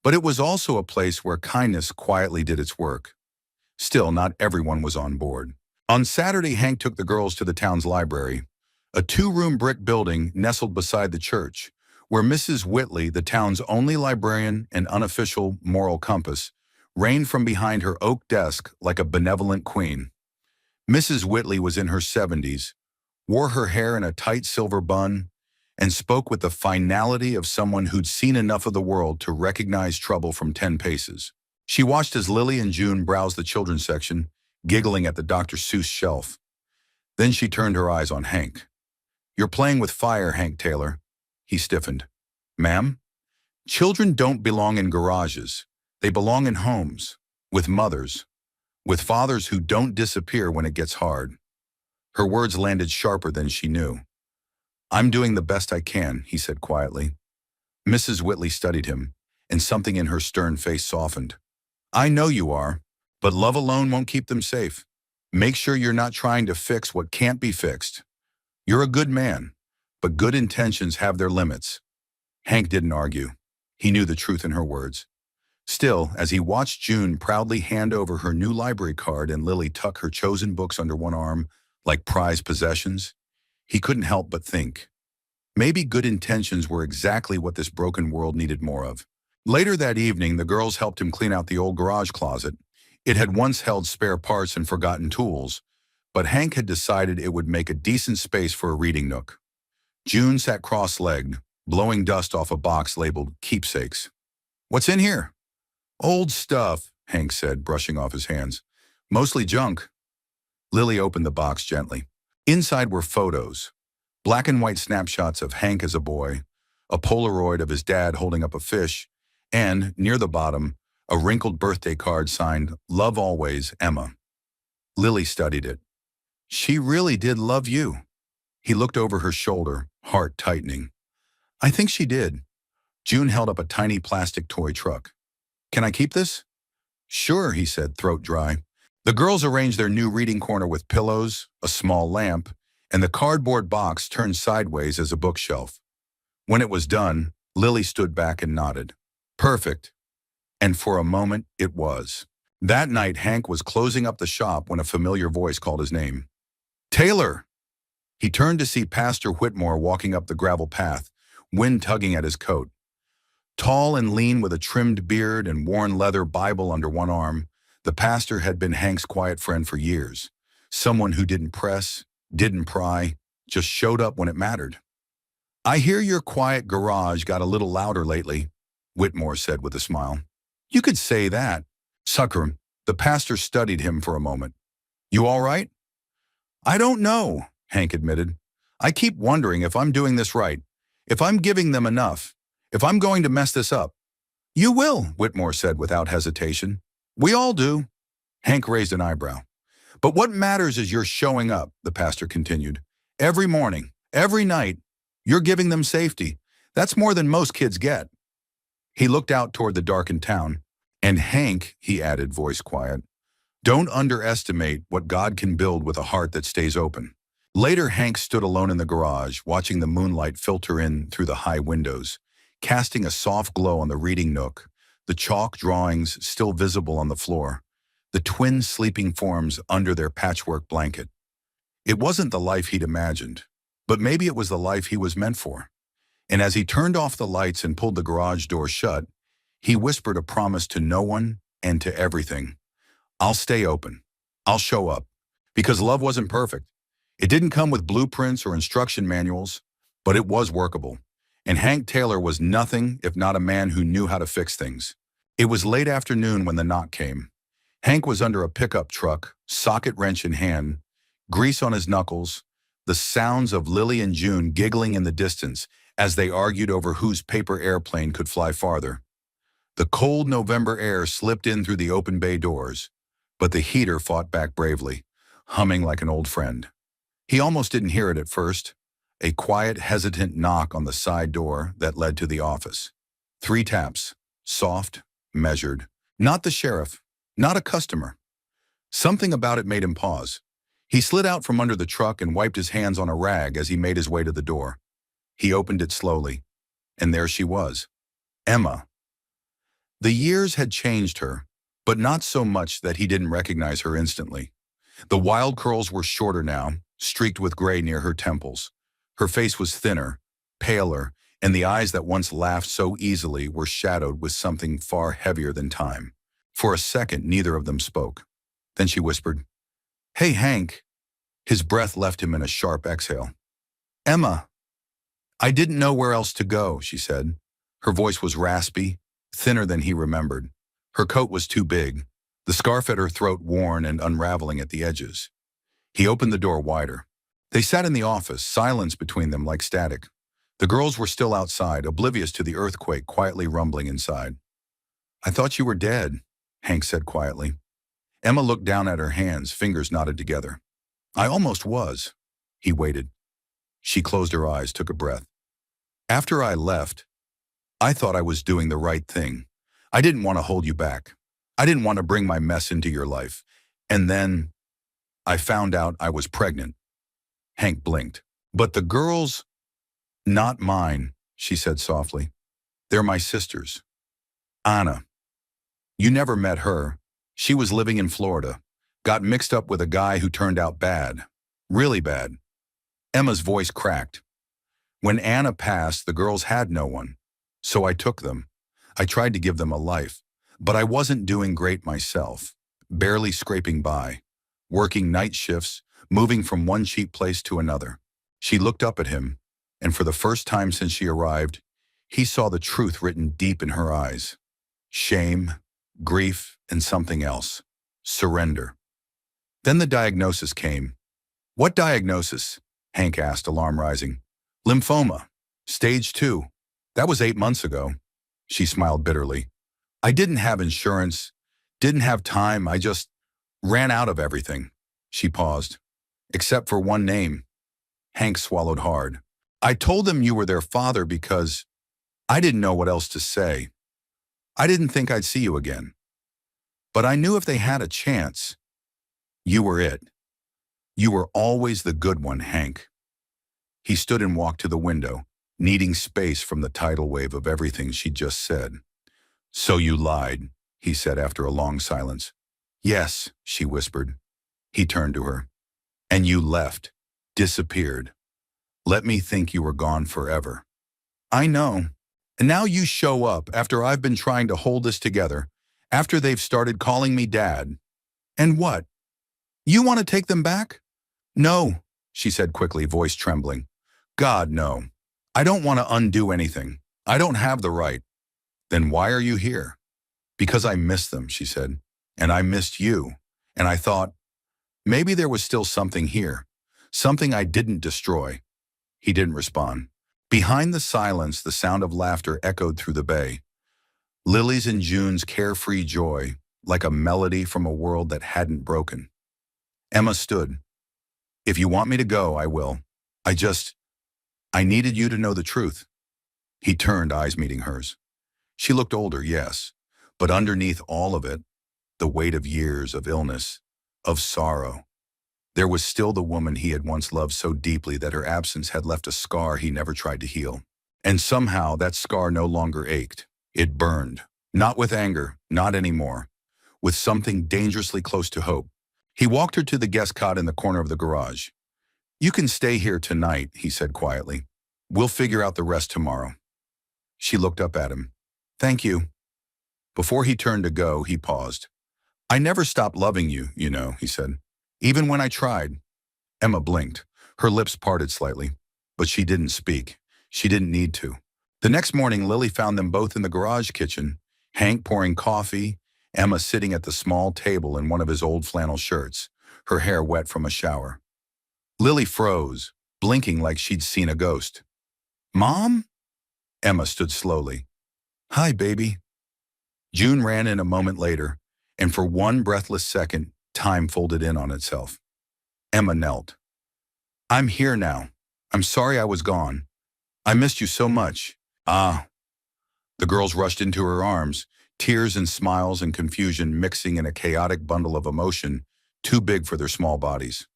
But it was also a place where kindness quietly did its work. Still, not everyone was on board. On Saturday, Hank took the girls to the town's library, a 2-room brick building nestled beside the church, where Mrs. Whitley, the town's only librarian and unofficial moral compass, reigned from behind her oak desk like a benevolent queen. Mrs. Whitley was in her 70s, wore her hair in a tight silver bun, and spoke with the finality of someone who'd seen enough of the world to recognize trouble from 10 paces. She watched as Lily and June browsed the children's section, giggling at the Dr. Seuss shelf. Then she turned her eyes on Hank. "You're playing with fire, Hank Taylor." He stiffened. "Ma'am? Children don't belong in garages. They belong in homes, with mothers, with fathers who don't disappear when it gets hard." Her words landed sharper than she knew. "I'm doing the best I can," he said quietly. Mrs. Whitley studied him, and something in her stern face softened. "I know you are, but love alone won't keep them safe. Make sure you're not trying to fix what can't be fixed. You're a good man, but good intentions have their limits." Hank didn't argue. He knew the truth in her words. Still, as he watched June proudly hand over her new library card and Lily tuck her chosen books under one arm like prized possessions, he couldn't help but think, maybe good intentions were exactly what this broken world needed more of. Later that evening, the girls helped him clean out the old garage closet. It had once held spare parts and forgotten tools, but Hank had decided it would make a decent space for a reading nook. June sat cross-legged, blowing dust off a box labeled Keepsakes. "What's in here?" "Old stuff," Hank said, brushing off his hands. "Mostly junk." Lily opened the box gently. Inside were photos, black and white snapshots of Hank as a boy, a Polaroid of his dad holding up a fish, and, near the bottom, a wrinkled birthday card signed, "Love always, Emma." Lily studied it. She really did love you. He looked over her shoulder, heart tightening. "I think she did." June held up a tiny plastic toy truck. "Can I keep this?" "Sure," he said, throat dry. The girls arranged their new reading corner with pillows, a small lamp, and the cardboard box turned sideways as a bookshelf. When it was done, Lily stood back and nodded. "Perfect." And for a moment, it was. That night, Hank was closing up the shop when a familiar voice called his name. "Taylor!" He turned to see Pastor Whitmore walking up the gravel path, wind tugging at his coat. Tall and lean with a trimmed beard and worn leather Bible under one arm, the pastor had been Hank's quiet friend for years. Someone who didn't press, didn't pry, just showed up when it mattered. "I hear your quiet garage got a little louder lately," Whitmore said with a smile. "You could say that." "Sucker." The pastor studied him for a moment. "You all right?" "I don't know," Hank admitted. I keep wondering if I'm doing this right, if I'm giving them enough, if I'm going to mess this up. You will, Whitmore said without hesitation. We all do. Hank raised an eyebrow. But what matters is you're showing up, the pastor continued. Every morning, every night, you're giving them safety. That's more than most kids get. He looked out toward the darkened town. And Hank, he added, voice quiet, don't underestimate what God can build with a heart that stays open. Later, Hank stood alone in the garage, watching the moonlight filter in through the high windows, casting a soft glow on the reading nook, the chalk drawings still visible on the floor, the twin sleeping forms under their patchwork blanket. It wasn't the life he'd imagined, but maybe it was the life he was meant for. And as he turned off the lights and pulled the garage door shut, he whispered a promise to no one and to everything. I'll stay open. I'll show up. Because love wasn't perfect. It didn't come with blueprints or instruction manuals, but it was workable. And Hank Taylor was nothing if not a man who knew how to fix things. It was late afternoon when the knock came. Hank was under a pickup truck, socket wrench in hand, grease on his knuckles, the sounds of Lily and June giggling in the distance as they argued over whose paper airplane could fly farther. The cold November air slipped in through the open bay doors, but the heater fought back bravely, humming like an old friend. He almost didn't hear it at first, a quiet, hesitant knock on the side door that led to the office. 3 taps, soft, measured. Not the sheriff, not a customer. Something about it made him pause. He slid out from under the truck and wiped his hands on a rag as he made his way to the door. He opened it slowly, and there she was, Emma. The years had changed her, but not so much that he didn't recognize her instantly. The wild curls were shorter now, streaked with gray near her temples. Her face was thinner, paler, and the eyes that once laughed so easily were shadowed with something far heavier than time. For a second, neither of them spoke. Then she whispered, Hey, Hank. His breath left him in a sharp exhale. Emma. I didn't know where else to go, she said. Her voice was raspy, thinner than he remembered. Her coat was too big, the scarf at her throat worn and unraveling at the edges. He opened the door wider. They sat in the office, silence between them like static. The girls were still outside, oblivious to the earthquake quietly rumbling inside. I thought you were dead, Hank said quietly. Emma looked down at her hands, fingers knotted together. I almost was. He waited. She closed her eyes, took a breath. After I left, I thought I was doing the right thing. I didn't want to hold you back. I didn't want to bring my mess into your life. And then I found out I was pregnant. Hank blinked. But the girls, not mine, she said softly. They're my sisters. Anna. You never met her. She was living in Florida. Got mixed up with a guy who turned out bad. Really bad. Emma's voice cracked. When Anna passed, the girls had no one. So I took them. I tried to give them a life. But I wasn't doing great myself. Barely scraping by. Working night shifts, moving from one cheap place to another. She looked up at him, and for the first time since she arrived, he saw the truth written deep in her eyes. Shame, grief, and something else. Surrender. Then the diagnosis came. What diagnosis? Hank asked, alarm rising. Lymphoma. Stage 2. That was 8 months ago. She smiled bitterly. I didn't have insurance, didn't have time, I just ran out of everything. She paused. Except for one name. Hank swallowed hard. I told them you were their father because I didn't know what else to say. I didn't think I'd see you again. But I knew if they had a chance, you were it. You were always the good one, Hank. He stood and walked to the window, needing space from the tidal wave of everything she'd just said. So you lied, he said after a long silence. Yes, she whispered. He turned to her. And you left, disappeared. Let me think you were gone forever. I know. And now you show up after I've been trying to hold this together, after they've started calling me dad. And what? You want to take them back? No, she said quickly, voice trembling. God, no. I don't want to undo anything. I don't have the right. Then why are you here? Because I missed them, she said. And I missed you. And I thought, maybe there was still something here. Something I didn't destroy. He didn't respond. Behind the silence, the sound of laughter echoed through the bay. Lily's and June's carefree joy, like a melody from a world that hadn't broken. Emma stood. If you want me to go, I will. I needed you to know the truth. He turned, eyes meeting hers. She looked older, yes, but underneath all of it, the weight of years of illness, of sorrow, there was still the woman he had once loved so deeply that her absence had left a scar he never tried to heal. And somehow that scar no longer ached. It burned. Not with anger, not anymore. With something dangerously close to hope. He walked her to the guest cot in the corner of the garage. You can stay here tonight, he said quietly. We'll figure out the rest tomorrow. She looked up at him. Thank you. Before he turned to go, he paused. I never stopped loving you, you know, he said. Even when I tried. Emma blinked. Her lips parted slightly. But she didn't speak. She didn't need to. The next morning, Lily found them both in the garage kitchen, Hank pouring coffee, Emma sitting at the small table in one of his old flannel shirts, her hair wet from a shower. Lily froze, blinking like she'd seen a ghost. Mom? Emma stood slowly. Hi, baby. June ran in a moment later, and for one breathless second, time folded in on itself. Emma knelt. I'm here now. I'm sorry I was gone. I missed you so much. Ah. The girls rushed into her arms, tears and smiles and confusion mixing in a chaotic bundle of emotion too big for their small bodies.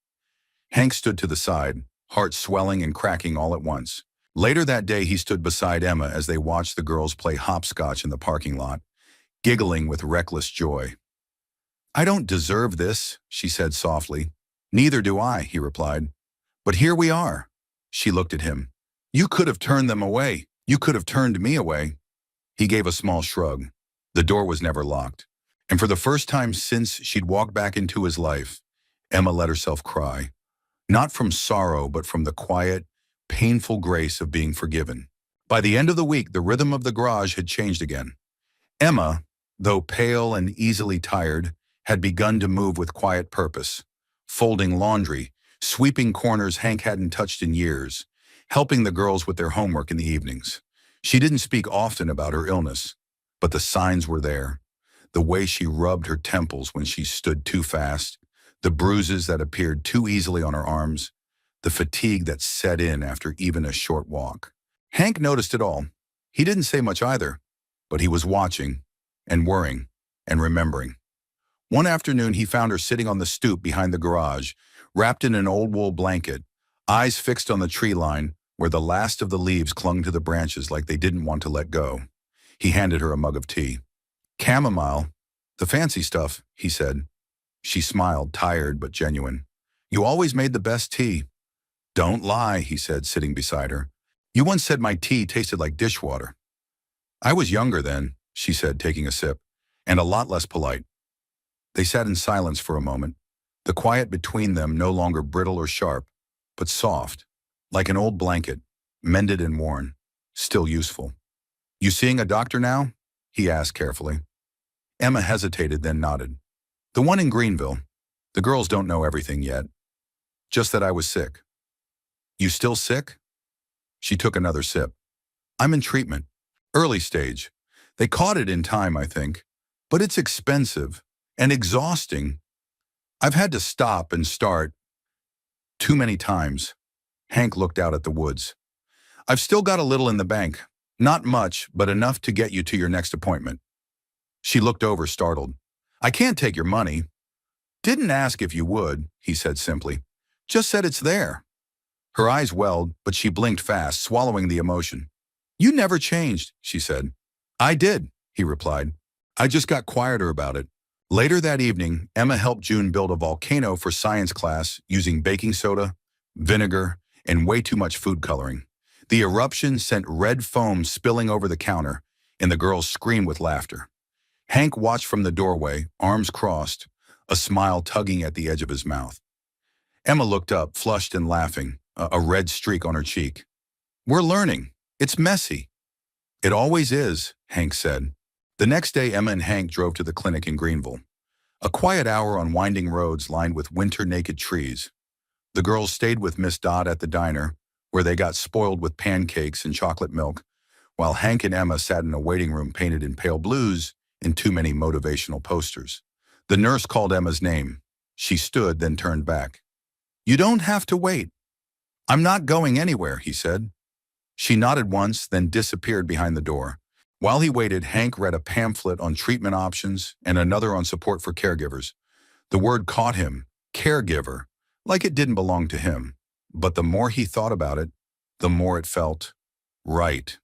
Hank stood to the side, heart swelling and cracking all at once. Later that day, he stood beside Emma as they watched the girls play hopscotch in the parking lot, giggling with reckless joy. I don't deserve this, she said softly. Neither do I, he replied. But here we are. She looked at him. You could have turned them away. You could have turned me away. He gave a small shrug. The door was never locked. And for the first time since she'd walked back into his life, Emma let herself cry. Not from sorrow, but from the quiet, painful grace of being forgiven. By the end of the week, the rhythm of the garage had changed again. Emma, though pale and easily tired, had begun to move with quiet purpose, folding laundry, sweeping corners Hank hadn't touched in years, helping the girls with their homework in the evenings. She didn't speak often about her illness, but the signs were there. The way she rubbed her temples when she stood too fast, the bruises that appeared too easily on her arms, the fatigue that set in after even a short walk. Hank noticed it all. He didn't say much either, but he was watching and worrying and remembering. One afternoon, he found her sitting on the stoop behind the garage, wrapped in an old wool blanket, eyes fixed on the tree line where the last of the leaves clung to the branches like they didn't want to let go. He handed her a mug of tea. Chamomile, the fancy stuff, he said. She smiled, tired but genuine. You always made the best tea. Don't lie, he said, sitting beside her. You once said my tea tasted like dishwater. I was younger then, she said, taking a sip, and a lot less polite. They sat in silence for a moment, the quiet between them no longer brittle or sharp, but soft, like an old blanket, mended and worn, still useful. You seeing a doctor now? He asked carefully. Emma hesitated, then nodded. The one in Greenville. The girls don't know everything yet. Just that I was sick. You still sick? She took another sip. I'm in treatment. Early stage. They caught it in time, I think. But it's expensive and exhausting. I've had to stop and start too many times. Hank looked out at the woods. I've still got a little in the bank. Not much, but enough to get you to your next appointment. She looked over, startled. I can't take your money. Didn't ask if you would, he said simply. Just said it's there. Her eyes welled, but she blinked fast, swallowing the emotion. You never changed, she said. I did, he replied. I just got quieter about it. Later that evening, Emma helped June build a volcano for science class using baking soda, vinegar, and way too much food coloring. The eruption sent red foam spilling over the counter, and the girls screamed with laughter. Hank watched from the doorway, arms crossed, a smile tugging at the edge of his mouth. Emma looked up, flushed and laughing, a red streak on her cheek. We're learning. It's messy. It always is, Hank said. The next day, Emma and Hank drove to the clinic in Greenville. A quiet hour on winding roads lined with winter-naked trees. The girls stayed with Miss Dodd at the diner, where they got spoiled with pancakes and chocolate milk, while Hank and Emma sat in a waiting room painted in pale blues and too many motivational posters. The nurse called Emma's name. She stood, then turned back. "You don't have to wait. I'm not going anywhere," he said. She nodded once, then disappeared behind the door. While he waited, Hank read a pamphlet on treatment options and another on support for caregivers. The word caught him, caregiver, like it didn't belong to him. But the more he thought about it, the more it felt right.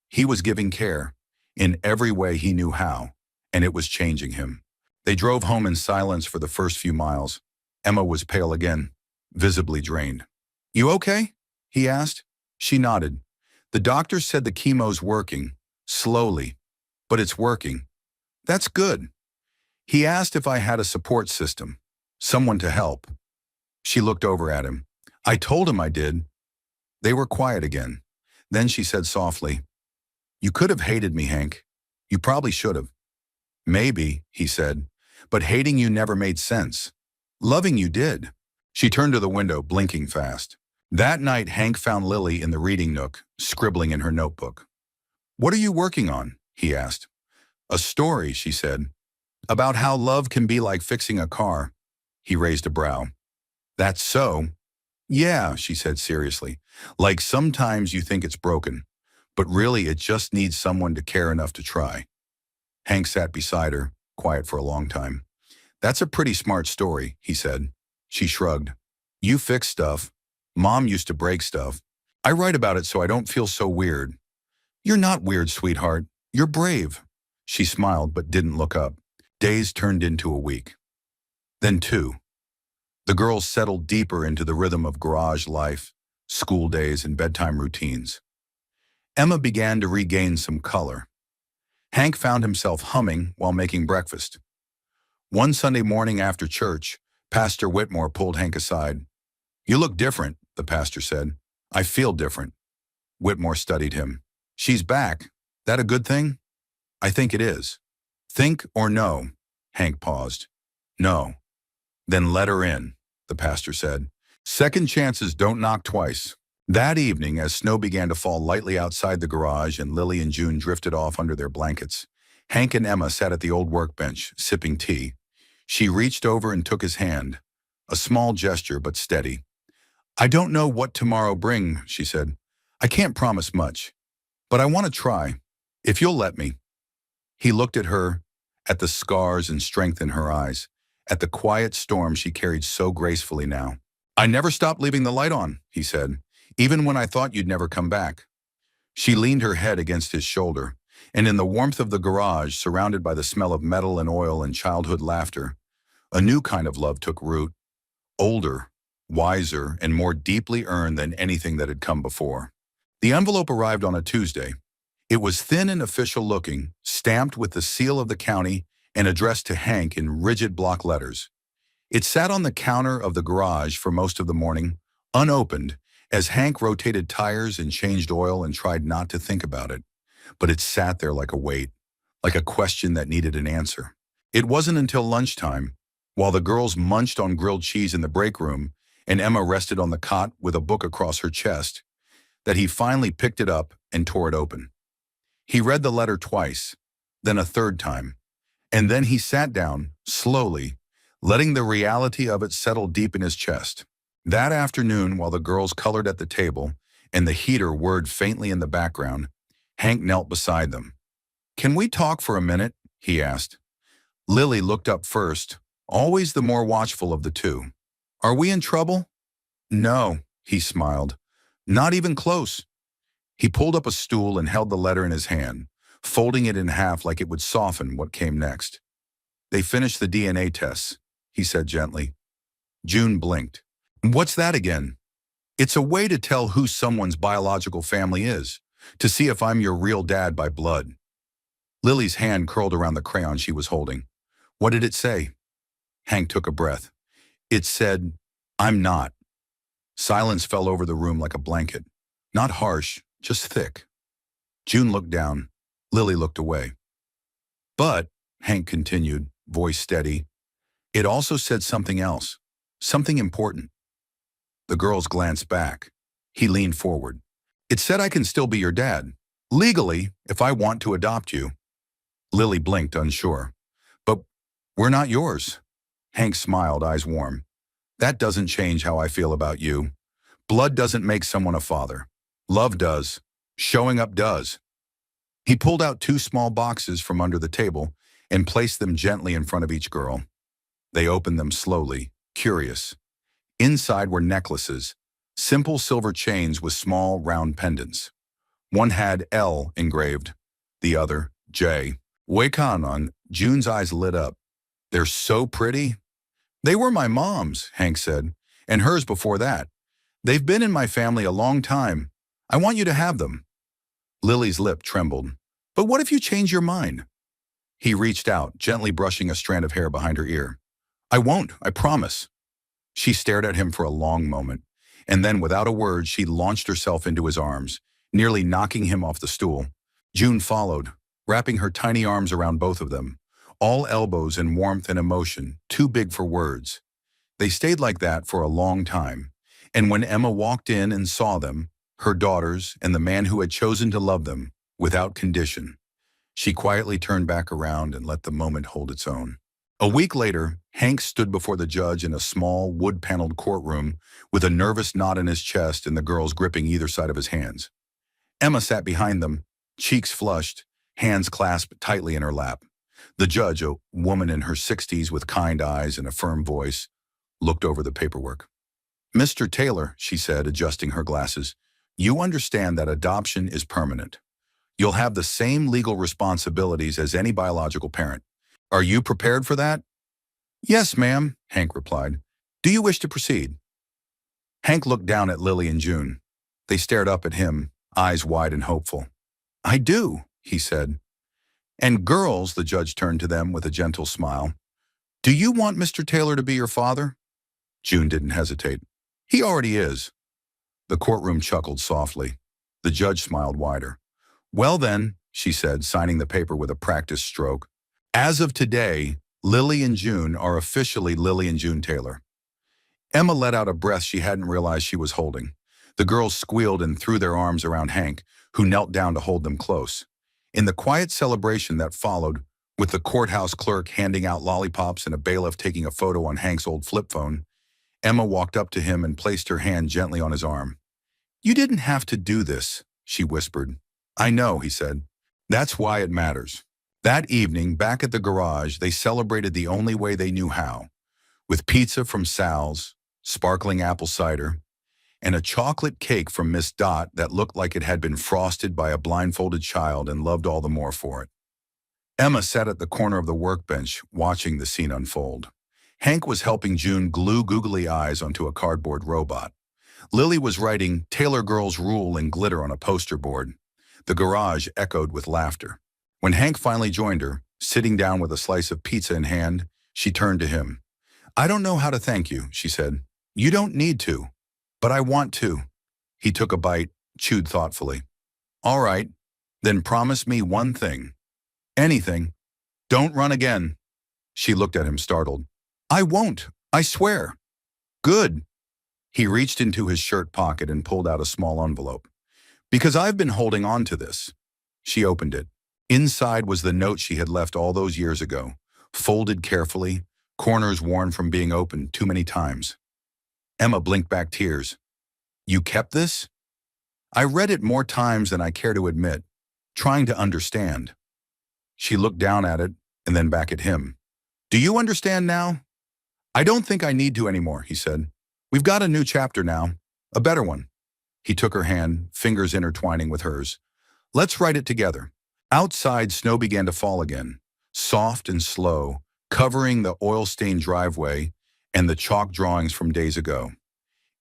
He was giving care in every way he knew how, and it was changing him. They drove home in silence for the first few miles. Emma was pale again, visibly drained. "You okay?" he asked. She nodded. "The doctor said the chemo's working, slowly, but it's working." "That's good." He asked if I had a support system, someone to help. She looked over at him. "I told him I did." They were quiet again. Then she said softly, "You could have hated me, Hank. You probably should have." "Maybe," he said, "but hating you never made sense. Loving you did." She turned to the window, blinking fast. That night, Hank found Lily in the reading nook, scribbling in her notebook. "What are you working on?" he asked. "A story," she said, "about how love can be like fixing a car." He raised a brow. "That's so?" "Yeah," she said seriously. "Like sometimes you think it's broken, but really it just needs someone to care enough to try." Hank sat beside her, quiet for a long time. "That's a pretty smart story," he said. She shrugged. "You fix stuff. Mom used to break stuff. I write about it so I don't feel so weird." "You're not weird, sweetheart. You're brave." She smiled but didn't look up. Days turned into a week. Then 2. The girls settled deeper into the rhythm of garage life, school days, and bedtime routines. Emma began to regain some color. Hank found himself humming while making breakfast. One Sunday morning after church, Pastor Whitmore pulled Hank aside. "You look different," the pastor said. "I feel different." Whitmore studied him. "She's back. That a good thing?" "I think it is." "Think or no?" Hank paused. "No." "Then let her in," the pastor said. "Second chances don't knock twice." That evening, as snow began to fall lightly outside the garage and Lily and June drifted off under their blankets, Hank and Emma sat at the old workbench, sipping tea. She reached over and took his hand, a small gesture but steady. "I don't know what tomorrow brings," she said. "I can't promise much, but I want to try, if you'll let me." He looked at her, at the scars and strength in her eyes, at the quiet storm she carried so gracefully now. "I never stopped leaving the light on," he said, "even when I thought you'd never come back." She leaned her head against his shoulder, and in the warmth of the garage, surrounded by the smell of metal and oil and childhood laughter, a new kind of love took root, older, wiser, and more deeply earned than anything that had come before. The envelope arrived on a Tuesday. It was thin and official looking, stamped with the seal of the county and addressed to Hank in rigid block letters. It sat on the counter of the garage for most of the morning, unopened, as Hank rotated tires and changed oil and tried not to think about it. But it sat there like a weight, like a question that needed an answer. It wasn't until lunchtime, while the girls munched on grilled cheese in the break room and Emma rested on the cot with a book across her chest, that he finally picked it up and tore it open. He read the letter twice, then a third time, and then he sat down, slowly, letting the reality of it settle deep in his chest. That afternoon, while the girls colored at the table and the heater whirred faintly in the background, Hank knelt beside them. "Can we talk for a minute?" he asked. Lily looked up first, always the more watchful of the two. "Are we in trouble?" "No," he smiled. "Not even close." He pulled up a stool and held the letter in his hand, folding it in half like it would soften what came next. "They finished the DNA tests," he said gently. June blinked. "What's that again?" "It's a way to tell who someone's biological family is, to see if I'm your real dad by blood." Lily's hand curled around the crayon she was holding. "What did it say?" Hank took a breath. "It said, I'm not." Silence fell over the room like a blanket. Not harsh, just thick. June looked down. Lily looked away. "But," Hank continued, voice steady, "it also said something else, something important." The girls glanced back. He leaned forward. It said I can still be your dad. Legally, if I want to adopt you. Lily blinked, unsure. But we're not yours. Hank smiled, eyes warm. That doesn't change how I feel about you. Blood doesn't make someone a father. Love does. Showing up does. He pulled out 2 small boxes from under the table and placed them gently in front of each girl. They opened them slowly, curious. Inside were necklaces, simple silver chains with small, round pendants. One had L engraved, the other J. Waikanon, June's eyes lit up. They're so pretty. They were my mom's, Hank said, and hers before that. They've been in my family a long time. I want you to have them. Lily's lip trembled. But what if you change your mind? He reached out, gently brushing a strand of hair behind her ear. I won't, I promise. She stared at him for a long moment, and then without a word she launched herself into his arms, nearly knocking him off the stool. June followed, wrapping her tiny arms around both of them, all elbows and warmth and emotion, too big for words. They stayed like that for a long time, and when Emma walked in and saw them, her daughters and the man who had chosen to love them, without condition, she quietly turned back around and let the moment hold its own. A week later, Hank stood before the judge in a small, wood-paneled courtroom with a nervous knot in his chest and the girls gripping either side of his hands. Emma sat behind them, cheeks flushed, hands clasped tightly in her lap. The judge, a woman in her 60s with kind eyes and a firm voice, looked over the paperwork. Mr. Taylor, she said, adjusting her glasses, you understand that adoption is permanent. You'll have the same legal responsibilities as any biological parent. Are you prepared for that? Yes, ma'am, Hank replied. Do you wish to proceed? Hank looked down at Lily and June. They stared up at him, eyes wide and hopeful. I do, he said. And girls, the judge turned to them with a gentle smile. Do you want Mr. Taylor to be your father? June didn't hesitate. He already is. The courtroom chuckled softly. The judge smiled wider. Well then, she said, signing the paper with a practiced stroke. As of today, Lily and June are officially Lily and June Taylor. Emma let out a breath she hadn't realized she was holding. The girls squealed and threw their arms around Hank, who knelt down to hold them close. In the quiet celebration that followed, with the courthouse clerk handing out lollipops and a bailiff taking a photo on Hank's old flip phone, Emma walked up to him and placed her hand gently on his arm. You didn't have to do this, she whispered. I know, he said. That's why it matters. That evening, back at the garage, they celebrated the only way they knew how, with pizza from Sal's, sparkling apple cider, and a chocolate cake from Miss Dot that looked like it had been frosted by a blindfolded child and loved all the more for it. Emma sat at the corner of the workbench, watching the scene unfold. Hank was helping June glue googly eyes onto a cardboard robot. Lily was writing Taylor Girls Rule in glitter on a poster board. The garage echoed with laughter. When Hank finally joined her, sitting down with a slice of pizza in hand, she turned to him. I don't know how to thank you, she said. You don't need to, but I want to. He took a bite, chewed thoughtfully. All right, then promise me one thing. Anything. Don't run again. She looked at him, startled. I won't, I swear. Good. He reached into his shirt pocket and pulled out a small envelope. Because I've been holding on to this. She opened it. Inside was the note she had left all those years ago, folded carefully, corners worn from being opened too many times. Emma blinked back tears. You kept this? I read it more times than I care to admit, trying to understand. She looked down at it and then back at him. Do you understand now? I don't think I need to anymore, he said. We've got a new chapter now, a better one. He took her hand, fingers intertwining with hers. Let's write it together. Outside, snow began to fall again, soft and slow, covering the oil-stained driveway and the chalk drawings from days ago.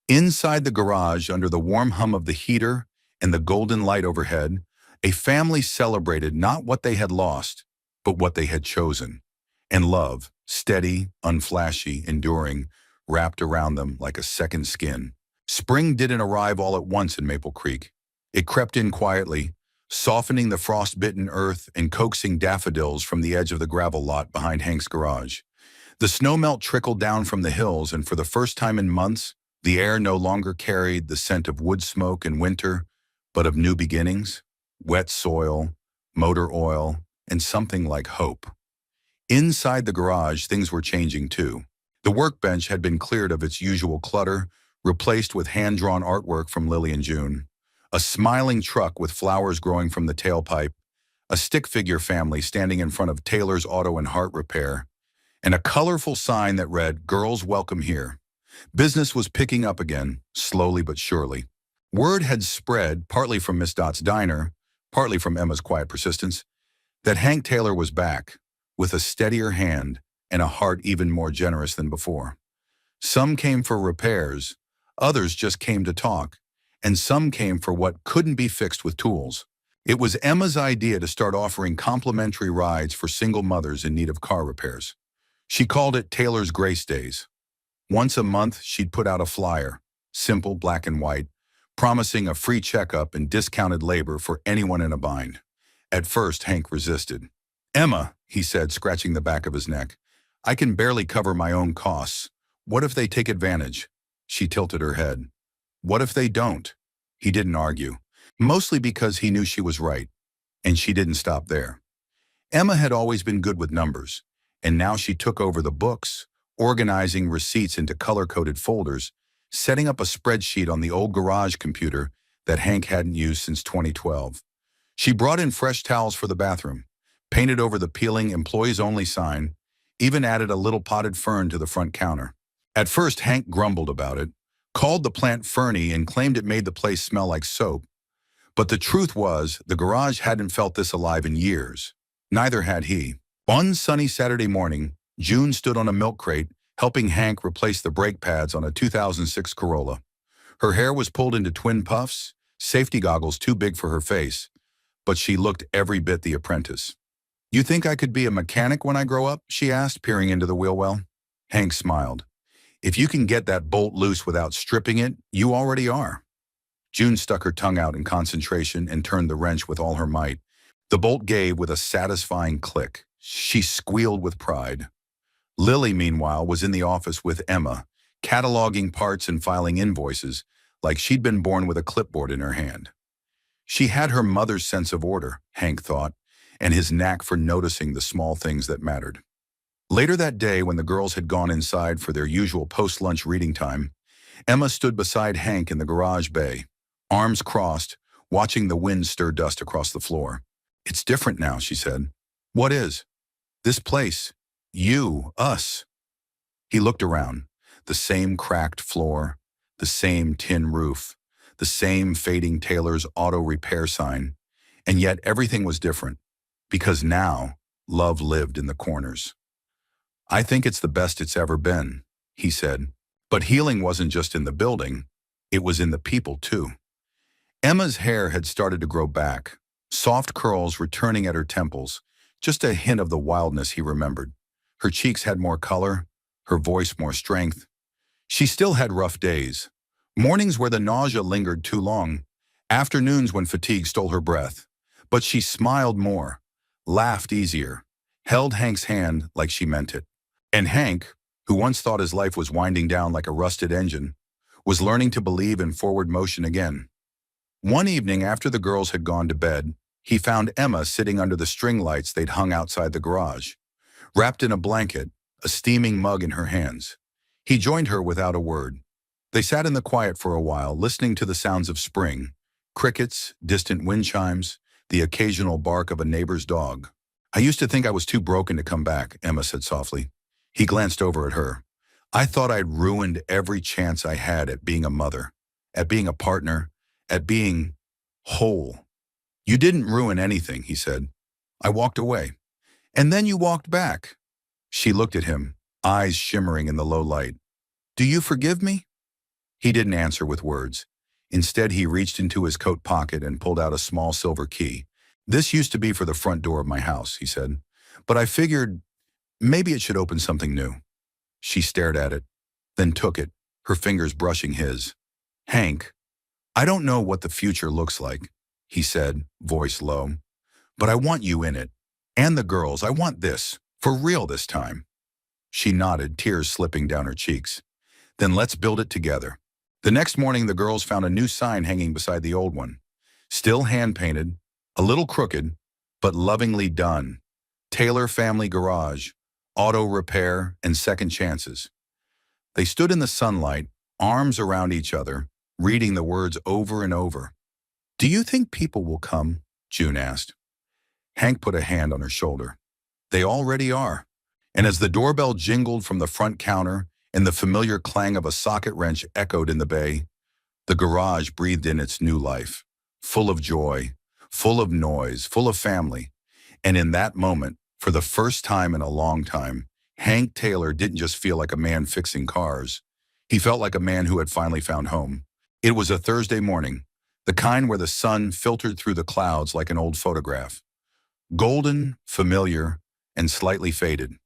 Inside the garage, under the warm hum of the heater and the golden light overhead, a family celebrated not what they had lost, but what they had chosen. And love, steady, unflashy, enduring, wrapped around them like a second skin. Spring didn't arrive all at once in Maple Creek. It crept in quietly, softening the frost-bitten earth and coaxing daffodils from the edge of the gravel lot behind Hank's garage. The snowmelt trickled down from the hills, and for the first time in months, The air no longer carried the scent of wood smoke in winter, but of new beginnings, wet soil, motor oil, and something like hope. Inside the garage, things were changing too. The workbench had been cleared of its usual clutter, replaced with hand-drawn artwork from Lily and June. A smiling truck with flowers growing from the tailpipe, a stick figure family standing in front of Taylor's Auto and Heart Repair, and a colorful sign that read, "Girls Welcome Here." Business was picking up again, slowly but surely. Word had spread, partly from Miss Dott's diner, partly from Emma's quiet persistence, that Hank Taylor was back, with a steadier hand and a heart even more generous than before. Some came for repairs, others just came to talk, and some came for what couldn't be fixed with tools. It was Emma's idea to start offering complimentary rides for single mothers in need of car repairs. She called it Taylor's Grace Days. Once a month, she'd put out a flyer, simple, black and white, promising a free checkup and discounted labor for anyone in a bind. At first, Hank resisted. "Emma," he said, scratching the back of his neck, "I can barely cover my own costs. What if they take advantage?" She tilted her head. "What if they don't?" He didn't argue, mostly because he knew she was right, and she didn't stop there. Emma had always been good with numbers, and now she took over the books, organizing receipts into color-coded folders, setting up a spreadsheet on the old garage computer that Hank hadn't used since 2012. She brought in fresh towels for the bathroom, painted over the peeling employees-only sign, even added a little potted fern to the front counter. At first, Hank grumbled about it, called the plant ferny and claimed it made the place smell like soap. But the truth was, the garage hadn't felt this alive in years. Neither had he. One sunny Saturday morning, June stood on a milk crate, helping Hank replace the brake pads on a 2006 Corolla. Her hair was pulled into twin puffs, safety goggles too big for her face, but she looked every bit the apprentice. "You think I could be a mechanic when I grow up?" she asked, peering into the wheel well. Hank smiled. "If you can get that bolt loose without stripping it, you already are." June stuck her tongue out in concentration and turned the wrench with all her might. The bolt gave with a satisfying click. She squealed with pride. Lily, meanwhile, was in the office with Emma, cataloging parts and filing invoices, like she'd been born with a clipboard in her hand. She had her mother's sense of order, Hank thought, and his knack for noticing the small things that mattered. Later that day, when the girls had gone inside for their usual post-lunch reading time, Emma stood beside Hank in the garage bay, arms crossed, watching the wind stir dust across the floor. "It's different now," she said. "What is?" "This place. You. Us." He looked around. The same cracked floor, the same tin roof, the same fading Taylor's Auto Repair sign, and yet everything was different, because now love lived in the corners. "I think it's the best it's ever been," he said. But healing wasn't just in the building, it was in the people too. Emma's hair had started to grow back, soft curls returning at her temples, just a hint of the wildness he remembered. Her cheeks had more color, her voice more strength. She still had rough days. Mornings where the nausea lingered too long, afternoons when fatigue stole her breath. But she smiled more, laughed easier, held Hank's hand like she meant it. And Hank, who once thought his life was winding down like a rusted engine, was learning to believe in forward motion again. One evening after the girls had gone to bed, he found Emma sitting under the string lights they'd hung outside the garage, wrapped in a blanket, a steaming mug in her hands. He joined her without a word. They sat in the quiet for a while, listening to the sounds of spring, crickets, distant wind chimes, the occasional bark of a neighbor's dog. "I used to think I was too broken to come back," Emma said softly. He glanced over at her. "I thought I'd ruined every chance I had at being a mother, at being a partner, at being whole." "You didn't ruin anything," he said. "I walked away. And then you walked back." She looked at him, eyes shimmering in the low light. "Do you forgive me?" He didn't answer with words. Instead, he reached into his coat pocket and pulled out a small silver key. "This used to be for the front door of my house," he said. "But I figured maybe it should open something new." She stared at it, then took it, her fingers brushing his. "Hank, I don't know what the future looks like," he said, voice low. "But I want you in it. And the girls, I want this, for real this time." She nodded, tears slipping down her cheeks. "Then let's build it together." The next morning, the girls found a new sign hanging beside the old one. Still hand-painted, a little crooked, but lovingly done. Taylor Family Garage, auto repair, and second chances. They stood in the sunlight, arms around each other, reading the words over and over. "Do you think people will come?" June asked. Hank put a hand on her shoulder. "They already are." And as the doorbell jingled from the front counter and the familiar clang of a socket wrench echoed in the bay, the garage breathed in its new life, full of joy, full of noise, full of family. And in that moment, for the first time in a long time, Hank Taylor didn't just feel like a man fixing cars. He felt like a man who had finally found home. It was a Thursday morning, the kind where the sun filtered through the clouds like an old photograph. Golden, familiar, and slightly faded.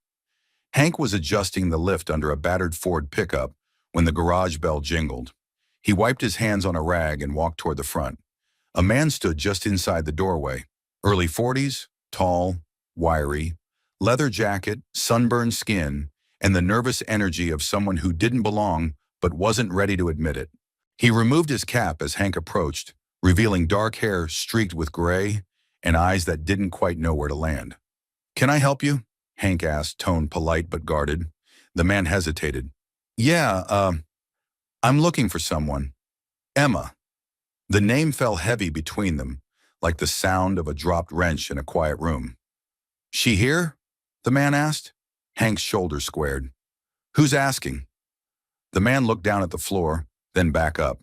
Hank was adjusting the lift under a battered Ford pickup when the garage bell jingled. He wiped his hands on a rag and walked toward the front. A man stood just inside the doorway. Early 40s, tall, wiry, leather jacket, sunburned skin, and the nervous energy of someone who didn't belong but wasn't ready to admit it. He removed his cap as Hank approached, revealing dark hair streaked with gray and eyes that didn't quite know where to land. "Can I help you?" Hank asked, tone polite but guarded. The man hesitated. "Yeah, I'm looking for someone. Emma." The name fell heavy between them, like the sound of a dropped wrench in a quiet room. "She here?" the man asked. Hank's shoulders squared. "Who's asking?" The man looked down at the floor, then back up.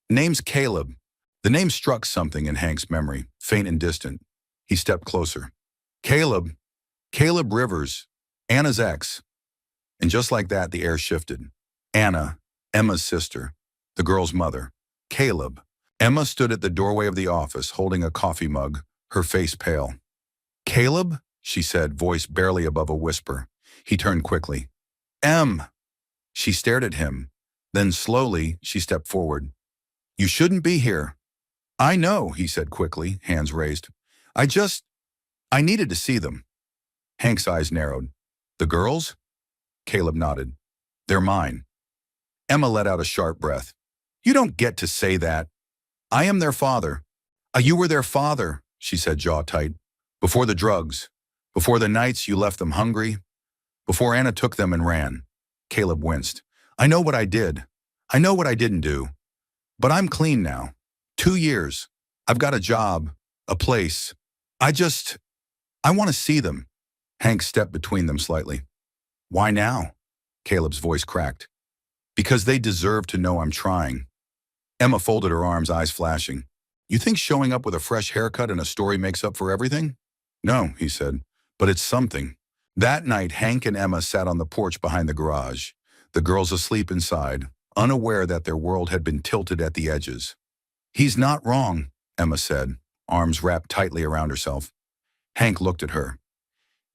"Name's Caleb." The name struck something in Hank's memory, faint and distant. He stepped closer. "Caleb Rivers, Anna's ex." And just like that, the air shifted. Anna, Emma's sister, the girl's mother. Caleb. Emma stood at the doorway of the office, holding a coffee mug, her face pale. "Caleb?" she said, voice barely above a whisper. He turned quickly. "Em." She stared at him. Then slowly, she stepped forward. "You shouldn't be here." "I know," he said quickly, hands raised. I needed to see them." Hank's eyes narrowed. "The girls?" Caleb nodded. "They're mine." Emma let out a sharp breath. "You don't get to say that." "I am their father." You were their father," she said, jaw tight. "Before the drugs. Before the nights you left them hungry. Before Anna took them and ran." Caleb winced. "I know what I did. I know what I didn't do. But I'm clean now. 2 years. I've got a job. A place. I want to see them." Hank stepped between them slightly. "Why now?" Caleb's voice cracked. "Because they deserve to know I'm trying." Emma folded her arms, eyes flashing. "You think showing up with a fresh haircut and a story makes up for everything?" "No," he said, "but it's something." That night, Hank and Emma sat on the porch behind the garage, the girls asleep inside, unaware that their world had been tilted at the edges. "He's not wrong," Emma said, arms wrapped tightly around herself. Hank looked at her.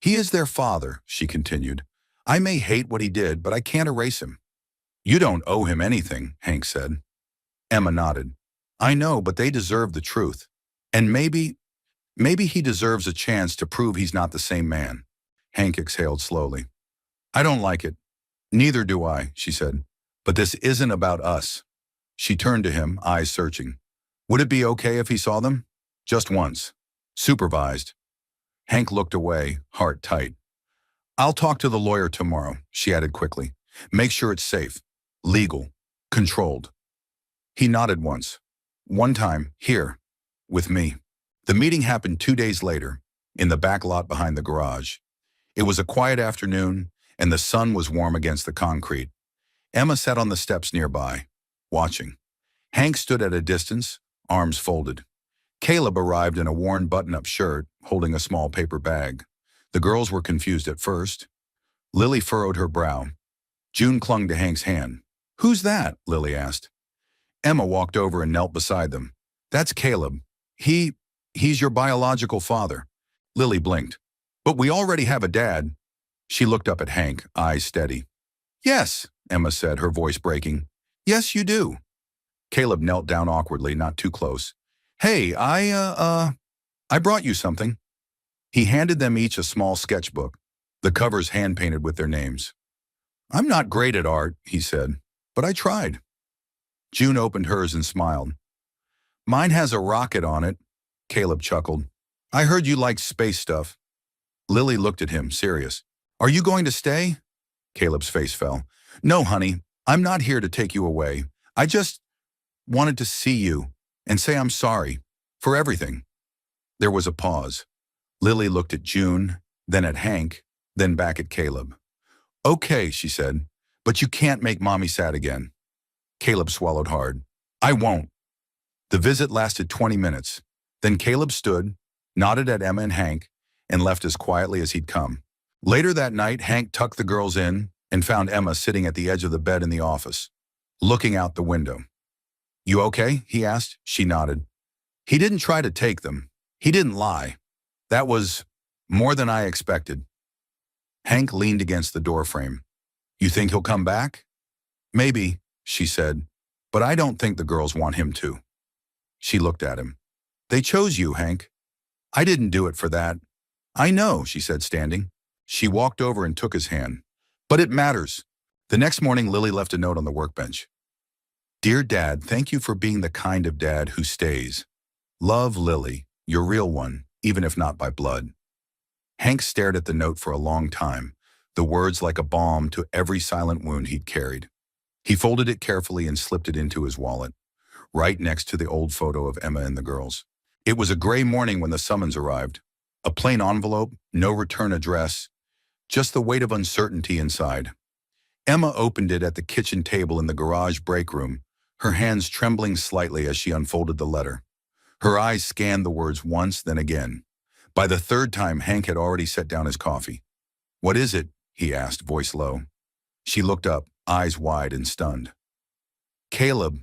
"He is their father," she continued. "I may hate what he did, but I can't erase him." "You don't owe him anything," Hank said. Emma nodded. "I know, but they deserve the truth. And maybe he deserves a chance to prove he's not the same man." Hank exhaled slowly. "I don't like it." "Neither do I," she said. "But this isn't about us." She turned to him, eyes searching. "Would it be okay if he saw them? Just once. Supervised." Hank looked away, heart tight. "I'll talk to the lawyer tomorrow," she added quickly. "Make sure it's safe, legal, controlled." He nodded once. "One time, here, with me." The meeting happened 2 days later, in the back lot behind the garage. It was a quiet afternoon, and the sun was warm against the concrete. Emma sat on the steps nearby, watching. Hank stood at a distance, arms folded. Caleb arrived in a worn button-up shirt, holding a small paper bag. The girls were confused at first. Lily furrowed her brow. June clung to Hank's hand. "Who's that?" Lily asked. Emma walked over and knelt beside them. "That's Caleb. He's your biological father." Lily blinked. "But we already have a dad." She looked up at Hank, eyes steady. "Yes," Emma said, her voice breaking. "Yes, you do." Caleb knelt down awkwardly, not too close. "Hey, I brought you something." He handed them each a small sketchbook, the covers hand-painted with their names. "I'm not great at art," he said, "but I tried." June opened hers and smiled. Mine has a rocket on it, Caleb chuckled. I heard you liked space stuff. Lily looked at him, serious. Are you going to stay? Caleb's face fell. No, honey, I'm not here to take you away. I just wanted to see you and say I'm sorry for everything. There was a pause. Lily looked at June, then at Hank, then back at Caleb. Okay, she said, but you can't make Mommy sad again. Caleb swallowed hard. I won't. The visit lasted 20 minutes. Then Caleb stood, nodded at Emma and Hank, and left as quietly as he'd come. Later that night, Hank tucked the girls in and found Emma sitting at the edge of the bed in the office, looking out the window. You okay? He asked. She nodded. He didn't try to take them. He didn't lie. That was more than I expected. Hank leaned against the doorframe. You think he'll come back? Maybe, she said, but I don't think the girls want him to. She looked at him. They chose you, Hank. I didn't do it for that. I know, she said, standing. She walked over and took his hand. But it matters. The next morning, Lily left a note on the workbench. Dear Dad, thank you for being the kind of dad who stays. Love, Lily, your real one, even if not by blood. Hank stared at the note for a long time, the words like a balm to every silent wound he'd carried. He folded it carefully and slipped it into his wallet, right next to the old photo of Emma and the girls. It was a gray morning when the summons arrived. A plain envelope, no return address, just the weight of uncertainty inside. Emma opened it at the kitchen table in the garage break room, her hands trembling slightly as she unfolded the letter. Her eyes scanned the words once, then again. By the third time, Hank had already set down his coffee. What is it? He asked, voice low. She looked up, eyes wide and stunned. Caleb,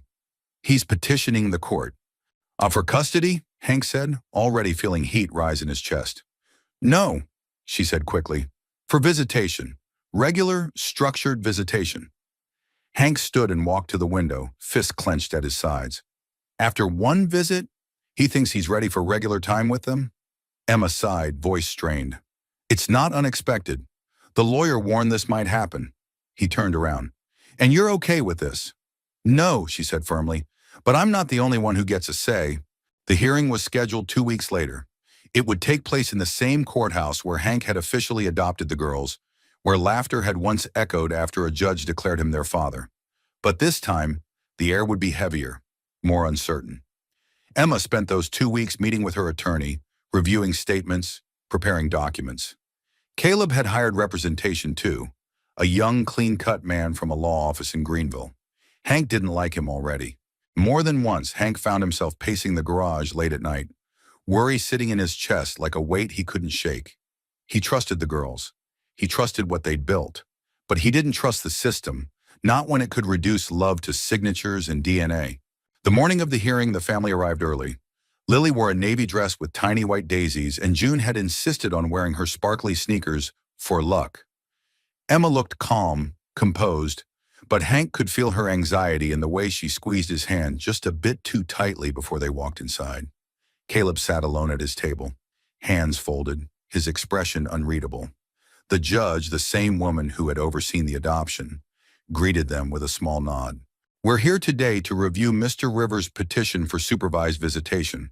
he's petitioning the court. For custody? Hank said, already feeling heat rise in his chest. No, she said quickly. For visitation. Regular, structured visitation. Hank stood and walked to the window, fists clenched at his sides. After one visit, he thinks he's ready for regular time with them? Emma sighed, voice strained. It's not unexpected. The lawyer warned this might happen. He turned around. And you're okay with this? No, she said firmly, but I'm not the only one who gets a say. The hearing was scheduled 2 weeks later. It would take place in the same courthouse where Hank had officially adopted the girls, where laughter had once echoed after a judge declared him their father. But this time, the air would be heavier, more uncertain. Emma spent those 2 weeks meeting with her attorney, reviewing statements, preparing documents. Caleb had hired representation too, a young, clean-cut man from a law office in Greenville. Hank didn't like him already. More than once, Hank found himself pacing the garage late at night, worry sitting in his chest like a weight he couldn't shake. He trusted the girls. He trusted what they'd built. But he didn't trust the system, not when it could reduce love to signatures and DNA. The morning of the hearing, the family arrived early. Lily wore a navy dress with tiny white daisies, and June had insisted on wearing her sparkly sneakers for luck. Emma looked calm, composed, but Hank could feel her anxiety in the way she squeezed his hand just a bit too tightly before they walked inside. Caleb sat alone at his table, hands folded, his expression unreadable. The judge, the same woman who had overseen the adoption, greeted them with a small nod. We're here today to review Mr. Rivers' petition for supervised visitation.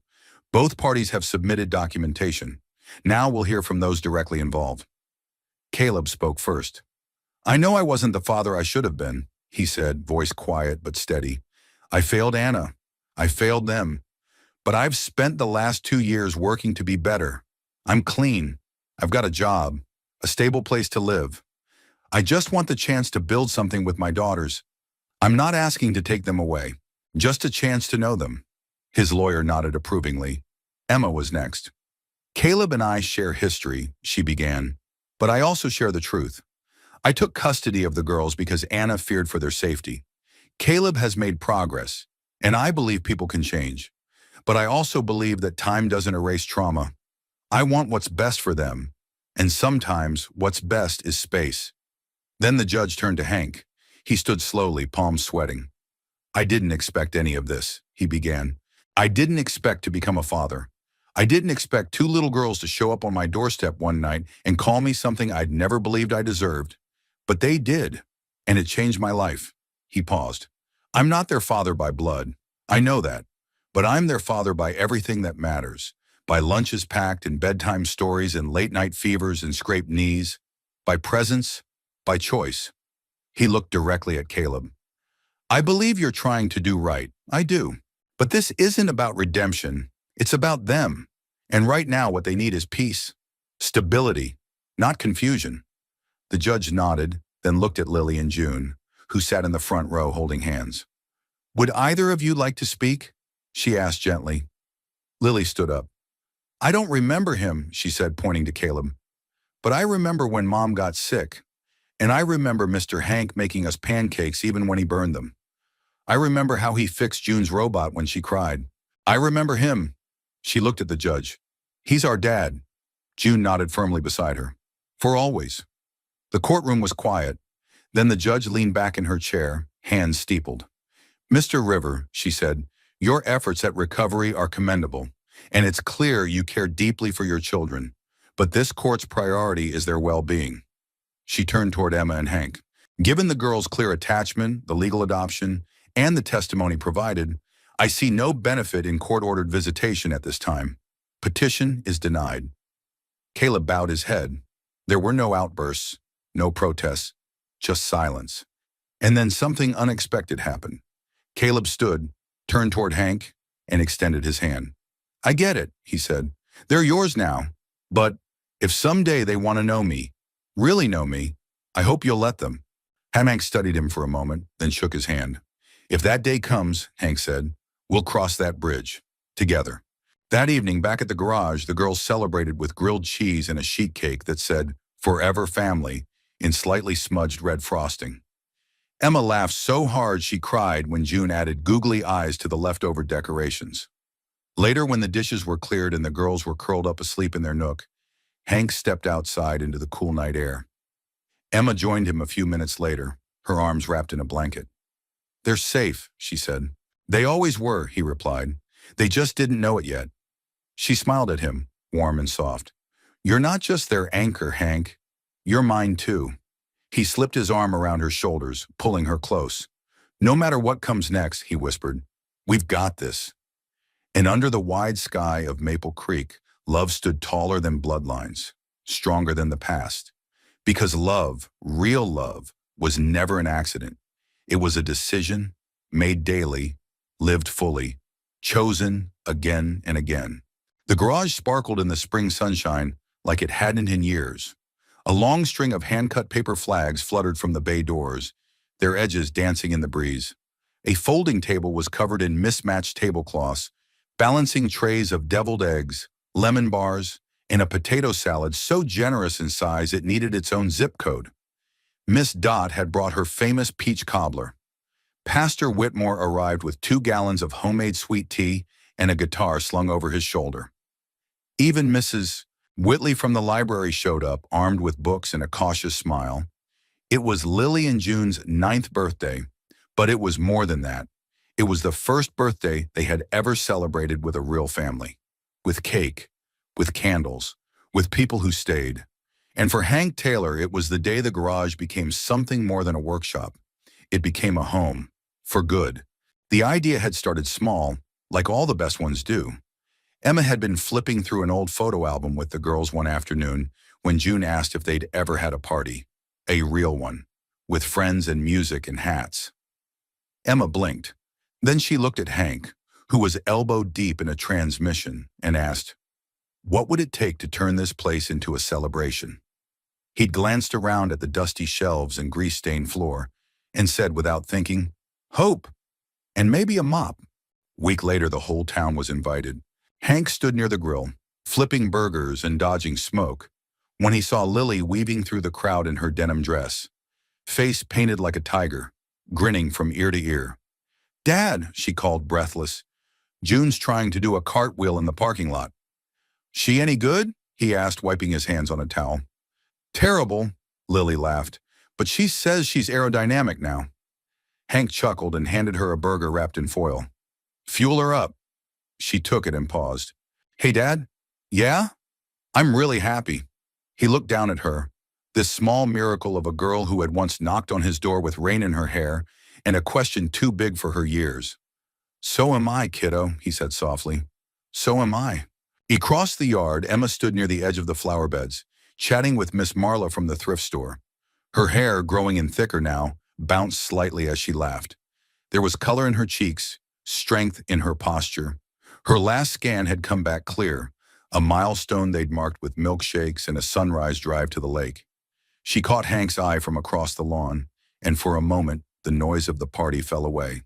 Both parties have submitted documentation. Now we'll hear from those directly involved. Caleb spoke first. I know I wasn't the father I should have been, he said, voice quiet but steady. I failed Anna. I failed them. But I've spent the last 2 years working to be better. I'm clean. I've got a job, a stable place to live. I just want the chance to build something with my daughters. I'm not asking to take them away, just a chance to know them. His lawyer nodded approvingly. Emma was next. Caleb and I share history, she began, but I also share the truth. I took custody of the girls because Anna feared for their safety. Caleb has made progress, and I believe people can change. But I also believe that time doesn't erase trauma. I want what's best for them, and sometimes what's best is space. Then the judge turned to Hank. He stood slowly, palms sweating. I didn't expect any of this, he began. I didn't expect to become a father. I didn't expect 2 little girls to show up on my doorstep one night and call me something I'd never believed I deserved. But they did, and it changed my life. He paused. I'm not their father by blood. I know that. But I'm their father by everything that matters. By lunches packed and bedtime stories and late-night fevers and scraped knees. By presence. By choice. He looked directly at Caleb. I believe you're trying to do right. I do. But this isn't about redemption. It's about them. And right now what they need is peace. Stability. Not confusion. The judge nodded, then looked at Lily and June, who sat in the front row holding hands. Would either of you like to speak? She asked gently. Lily stood up. I don't remember him, she said, pointing to Caleb. But I remember when Mom got sick. And I remember Mr. Hank making us pancakes even when he burned them. I remember how he fixed June's robot when she cried. I remember him. She looked at the judge. He's our dad. June nodded firmly beside her. For always. The courtroom was quiet. Then the judge leaned back in her chair, hands steepled. Mr. River, she said, your efforts at recovery are commendable, and it's clear you care deeply for your children, but this court's priority is their well-being. She turned toward Emma and Hank. Given the girls' clear attachment, the legal adoption, and the testimony provided, I see no benefit in court-ordered visitation at this time. Petition is denied. Caleb bowed his head. There were no outbursts, no protests, just silence. And then something unexpected happened. Caleb stood, turned toward Hank, and extended his hand. I get it, he said. They're yours now. But if someday they want to know me, really know me, I hope you'll let them. Hank studied him for a moment, then shook his hand. If that day comes, Hank said, we'll cross that bridge. Together. That evening, back at the garage, the girls celebrated with grilled cheese and a sheet cake that said, Forever Family, in slightly smudged red frosting. Emma laughed so hard she cried when June added googly eyes to the leftover decorations. Later, when the dishes were cleared and the girls were curled up asleep in their nook, Hank stepped outside into the cool night air. Emma joined him a few minutes later, her arms wrapped in a blanket. They're safe, she said. They always were, he replied. They just didn't know it yet. She smiled at him, warm and soft. You're not just their anchor, Hank. You're mine too. He slipped his arm around her shoulders, pulling her close. No matter what comes next, he whispered, we've got this. And under the wide sky of Maple Creek, love stood taller than bloodlines, stronger than the past. Because love, real love, was never an accident. It was a decision, made daily, lived fully, chosen again and again. The garage sparkled in the spring sunshine like it hadn't in years. A long string of hand-cut paper flags fluttered from the bay doors, their edges dancing in the breeze. A folding table was covered in mismatched tablecloths, balancing trays of deviled eggs, lemon bars, and a potato salad so generous in size it needed its own zip code. Miss Dot had brought her famous peach cobbler. Pastor Whitmore arrived with 2 gallons of homemade sweet tea and a guitar slung over his shoulder. Even Mrs. Whitley from the library showed up, armed with books and a cautious smile. It was Lily and June's 9th birthday, but it was more than that. It was the first birthday they had ever celebrated with a real family. With cake, with candles, with people who stayed. And for Hank Taylor, it was the day the garage became something more than a workshop. It became a home, for good. The idea had started small, like all the best ones do. Emma had been flipping through an old photo album with the girls one afternoon when June asked if they'd ever had a party, a real one, with friends and music and hats. Emma blinked. Then she looked at Hank, who was elbow deep in a transmission, and asked, what would it take to turn this place into a celebration? He'd glanced around at the dusty shelves and grease-stained floor and said without thinking, hope, and maybe a mop. A week later, the whole town was invited. Hank stood near the grill, flipping burgers and dodging smoke, when he saw Lily weaving through the crowd in her denim dress, face painted like a tiger, grinning from ear to ear. Dad, she called breathless. June's trying to do a cartwheel in the parking lot. She any good? He asked, wiping his hands on a towel. Terrible, Lily laughed, but she says she's aerodynamic now. Hank chuckled and handed her a burger wrapped in foil. Fuel her up. She took it and paused. Hey, Dad? Yeah? I'm really happy. He looked down at her, this small miracle of a girl who had once knocked on his door with rain in her hair and a question too big for her years. "So am I, kiddo," he said softly. "So am I." He crossed the yard. Emma stood near the edge of the flower beds, chatting with Miss Marla from the thrift store. Her hair, growing in thicker now, bounced slightly as she laughed. There was color in her cheeks, strength in her posture. Her last scan had come back clear, a milestone they'd marked with milkshakes and a sunrise drive to the lake. She caught Hank's eye from across the lawn, and for a moment, the noise of the party fell away.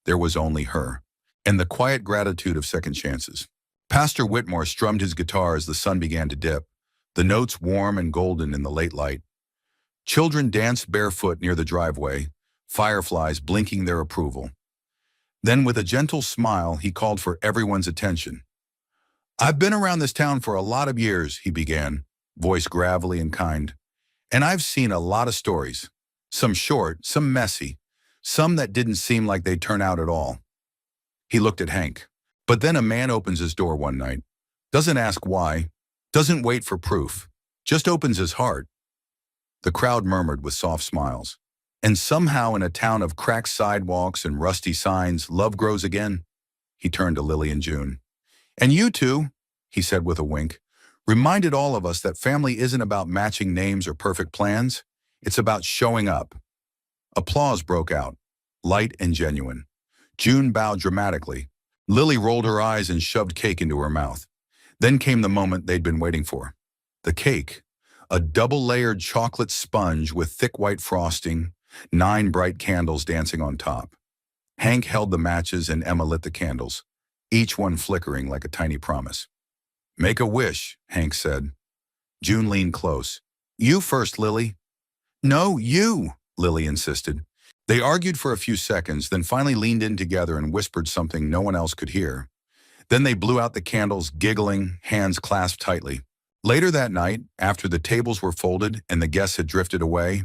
There was only her, and the quiet gratitude of second chances. Pastor Whitmore strummed his guitar as the sun began to dip, the notes warm and golden in the late light. Children danced barefoot near the driveway, fireflies blinking their approval. Then, with a gentle smile, he called for everyone's attention. "I've been around this town for a lot of years," he began, voice gravelly and kind, "and I've seen a lot of stories. Some short, some messy, some that didn't seem like they'd turn out at all." He looked at Hank. But then a man opens his door one night, doesn't ask why, doesn't wait for proof, just opens his heart. The crowd murmured with soft smiles. And somehow in a town of cracked sidewalks and rusty signs, love grows again. He turned to Lily and June. "And you two," he said with a wink, "reminded all of us that family isn't about matching names or perfect plans. It's about showing up." Applause broke out, light and genuine. June bowed dramatically. Lily rolled her eyes and shoved cake into her mouth. Then came the moment they'd been waiting for. The cake, a double-layered chocolate sponge with thick white frosting, 9 bright candles dancing on top. Hank held the matches and Emma lit the candles, each one flickering like a tiny promise. "Make a wish," Hank said. June leaned close. "You first, Lily." "No, you," Lily insisted. They argued for a few seconds, then finally leaned in together and whispered something no one else could hear. Then they blew out the candles, giggling, hands clasped tightly. Later that night, after the tables were folded and the guests had drifted away,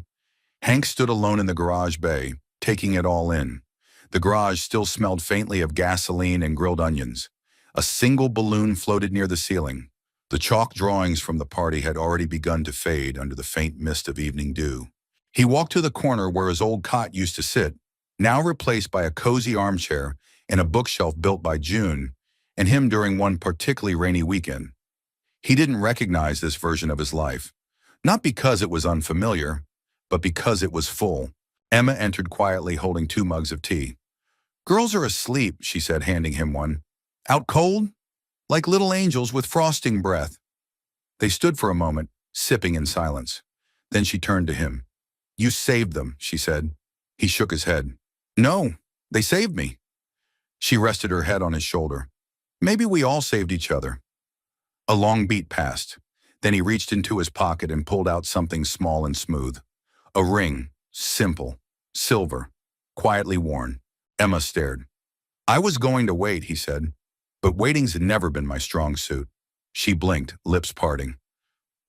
Hank stood alone in the garage bay, taking it all in. The garage still smelled faintly of gasoline and grilled onions. A single balloon floated near the ceiling. The chalk drawings from the party had already begun to fade under the faint mist of evening dew. He walked to the corner where his old cot used to sit, now replaced by a cozy armchair and a bookshelf built by June, and him during one particularly rainy weekend. He didn't recognize this version of his life, not because it was unfamiliar, but because it was full. Emma entered quietly holding 2 mugs of tea. "Girls are asleep," she said, handing him one. "Out cold? Like little angels with frosting breath." They stood for a moment, sipping in silence. Then she turned to him. "You saved them," she said. He shook his head. "No, they saved me." She rested her head on his shoulder. "Maybe we all saved each other." A long beat passed. Then he reached into his pocket and pulled out something small and smooth. A ring, simple, silver, quietly worn. Emma stared. "I was going to wait," he said, "but waiting's never been my strong suit." She blinked, lips parting.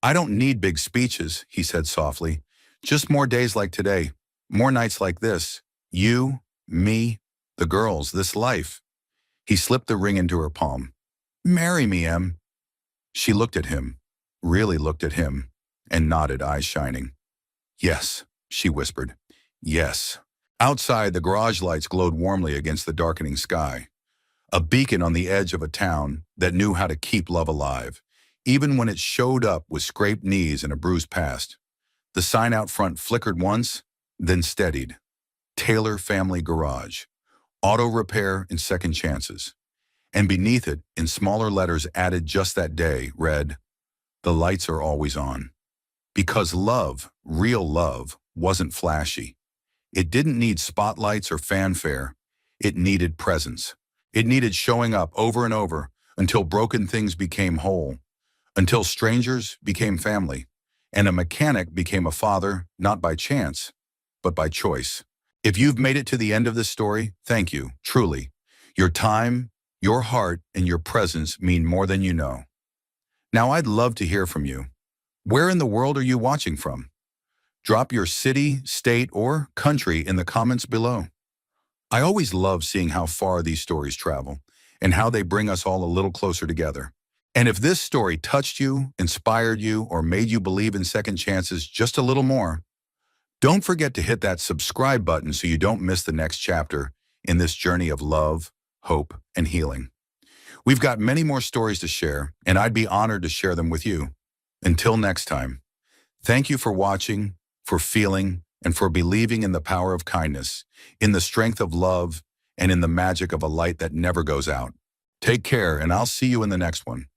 "I don't need big speeches," he said softly. "Just more days like today, more nights like this. You, me, the girls, this life." He slipped the ring into her palm. "Marry me, Em." She looked at him, really looked at him, and nodded, eyes shining. "Yes," she whispered. "Yes." Outside, the garage lights glowed warmly against the darkening sky. A beacon on the edge of a town that knew how to keep love alive, even when it showed up with scraped knees and a bruised past. The sign out front flickered once, then steadied. Taylor Family Garage. Auto repair and second chances. And beneath it, in smaller letters added just that day, read, "The lights are always on." Because love, real love, wasn't flashy. It didn't need spotlights or fanfare. It needed presence. It needed showing up over and over until broken things became whole, until strangers became family, and a mechanic became a father, not by chance, but by choice. If you've made it to the end of this story, thank you, truly. Your time, your heart, and your presence mean more than you know. Now I'd love to hear from you. Where in the world are you watching from? Drop your city, state, or country in the comments below. I always love seeing how far these stories travel and how they bring us all a little closer together. And if this story touched you, inspired you, or made you believe in second chances just a little more, Don't forget to hit that subscribe button so you don't miss the next chapter in this journey of love, hope, and healing. We've got many more stories to share, and I'd be honored to share them with you. Until next time, thank you for watching, for feeling, and for believing in the power of kindness, in the strength of love, and in the magic of a light that never goes out. Take care, and I'll see you in the next one.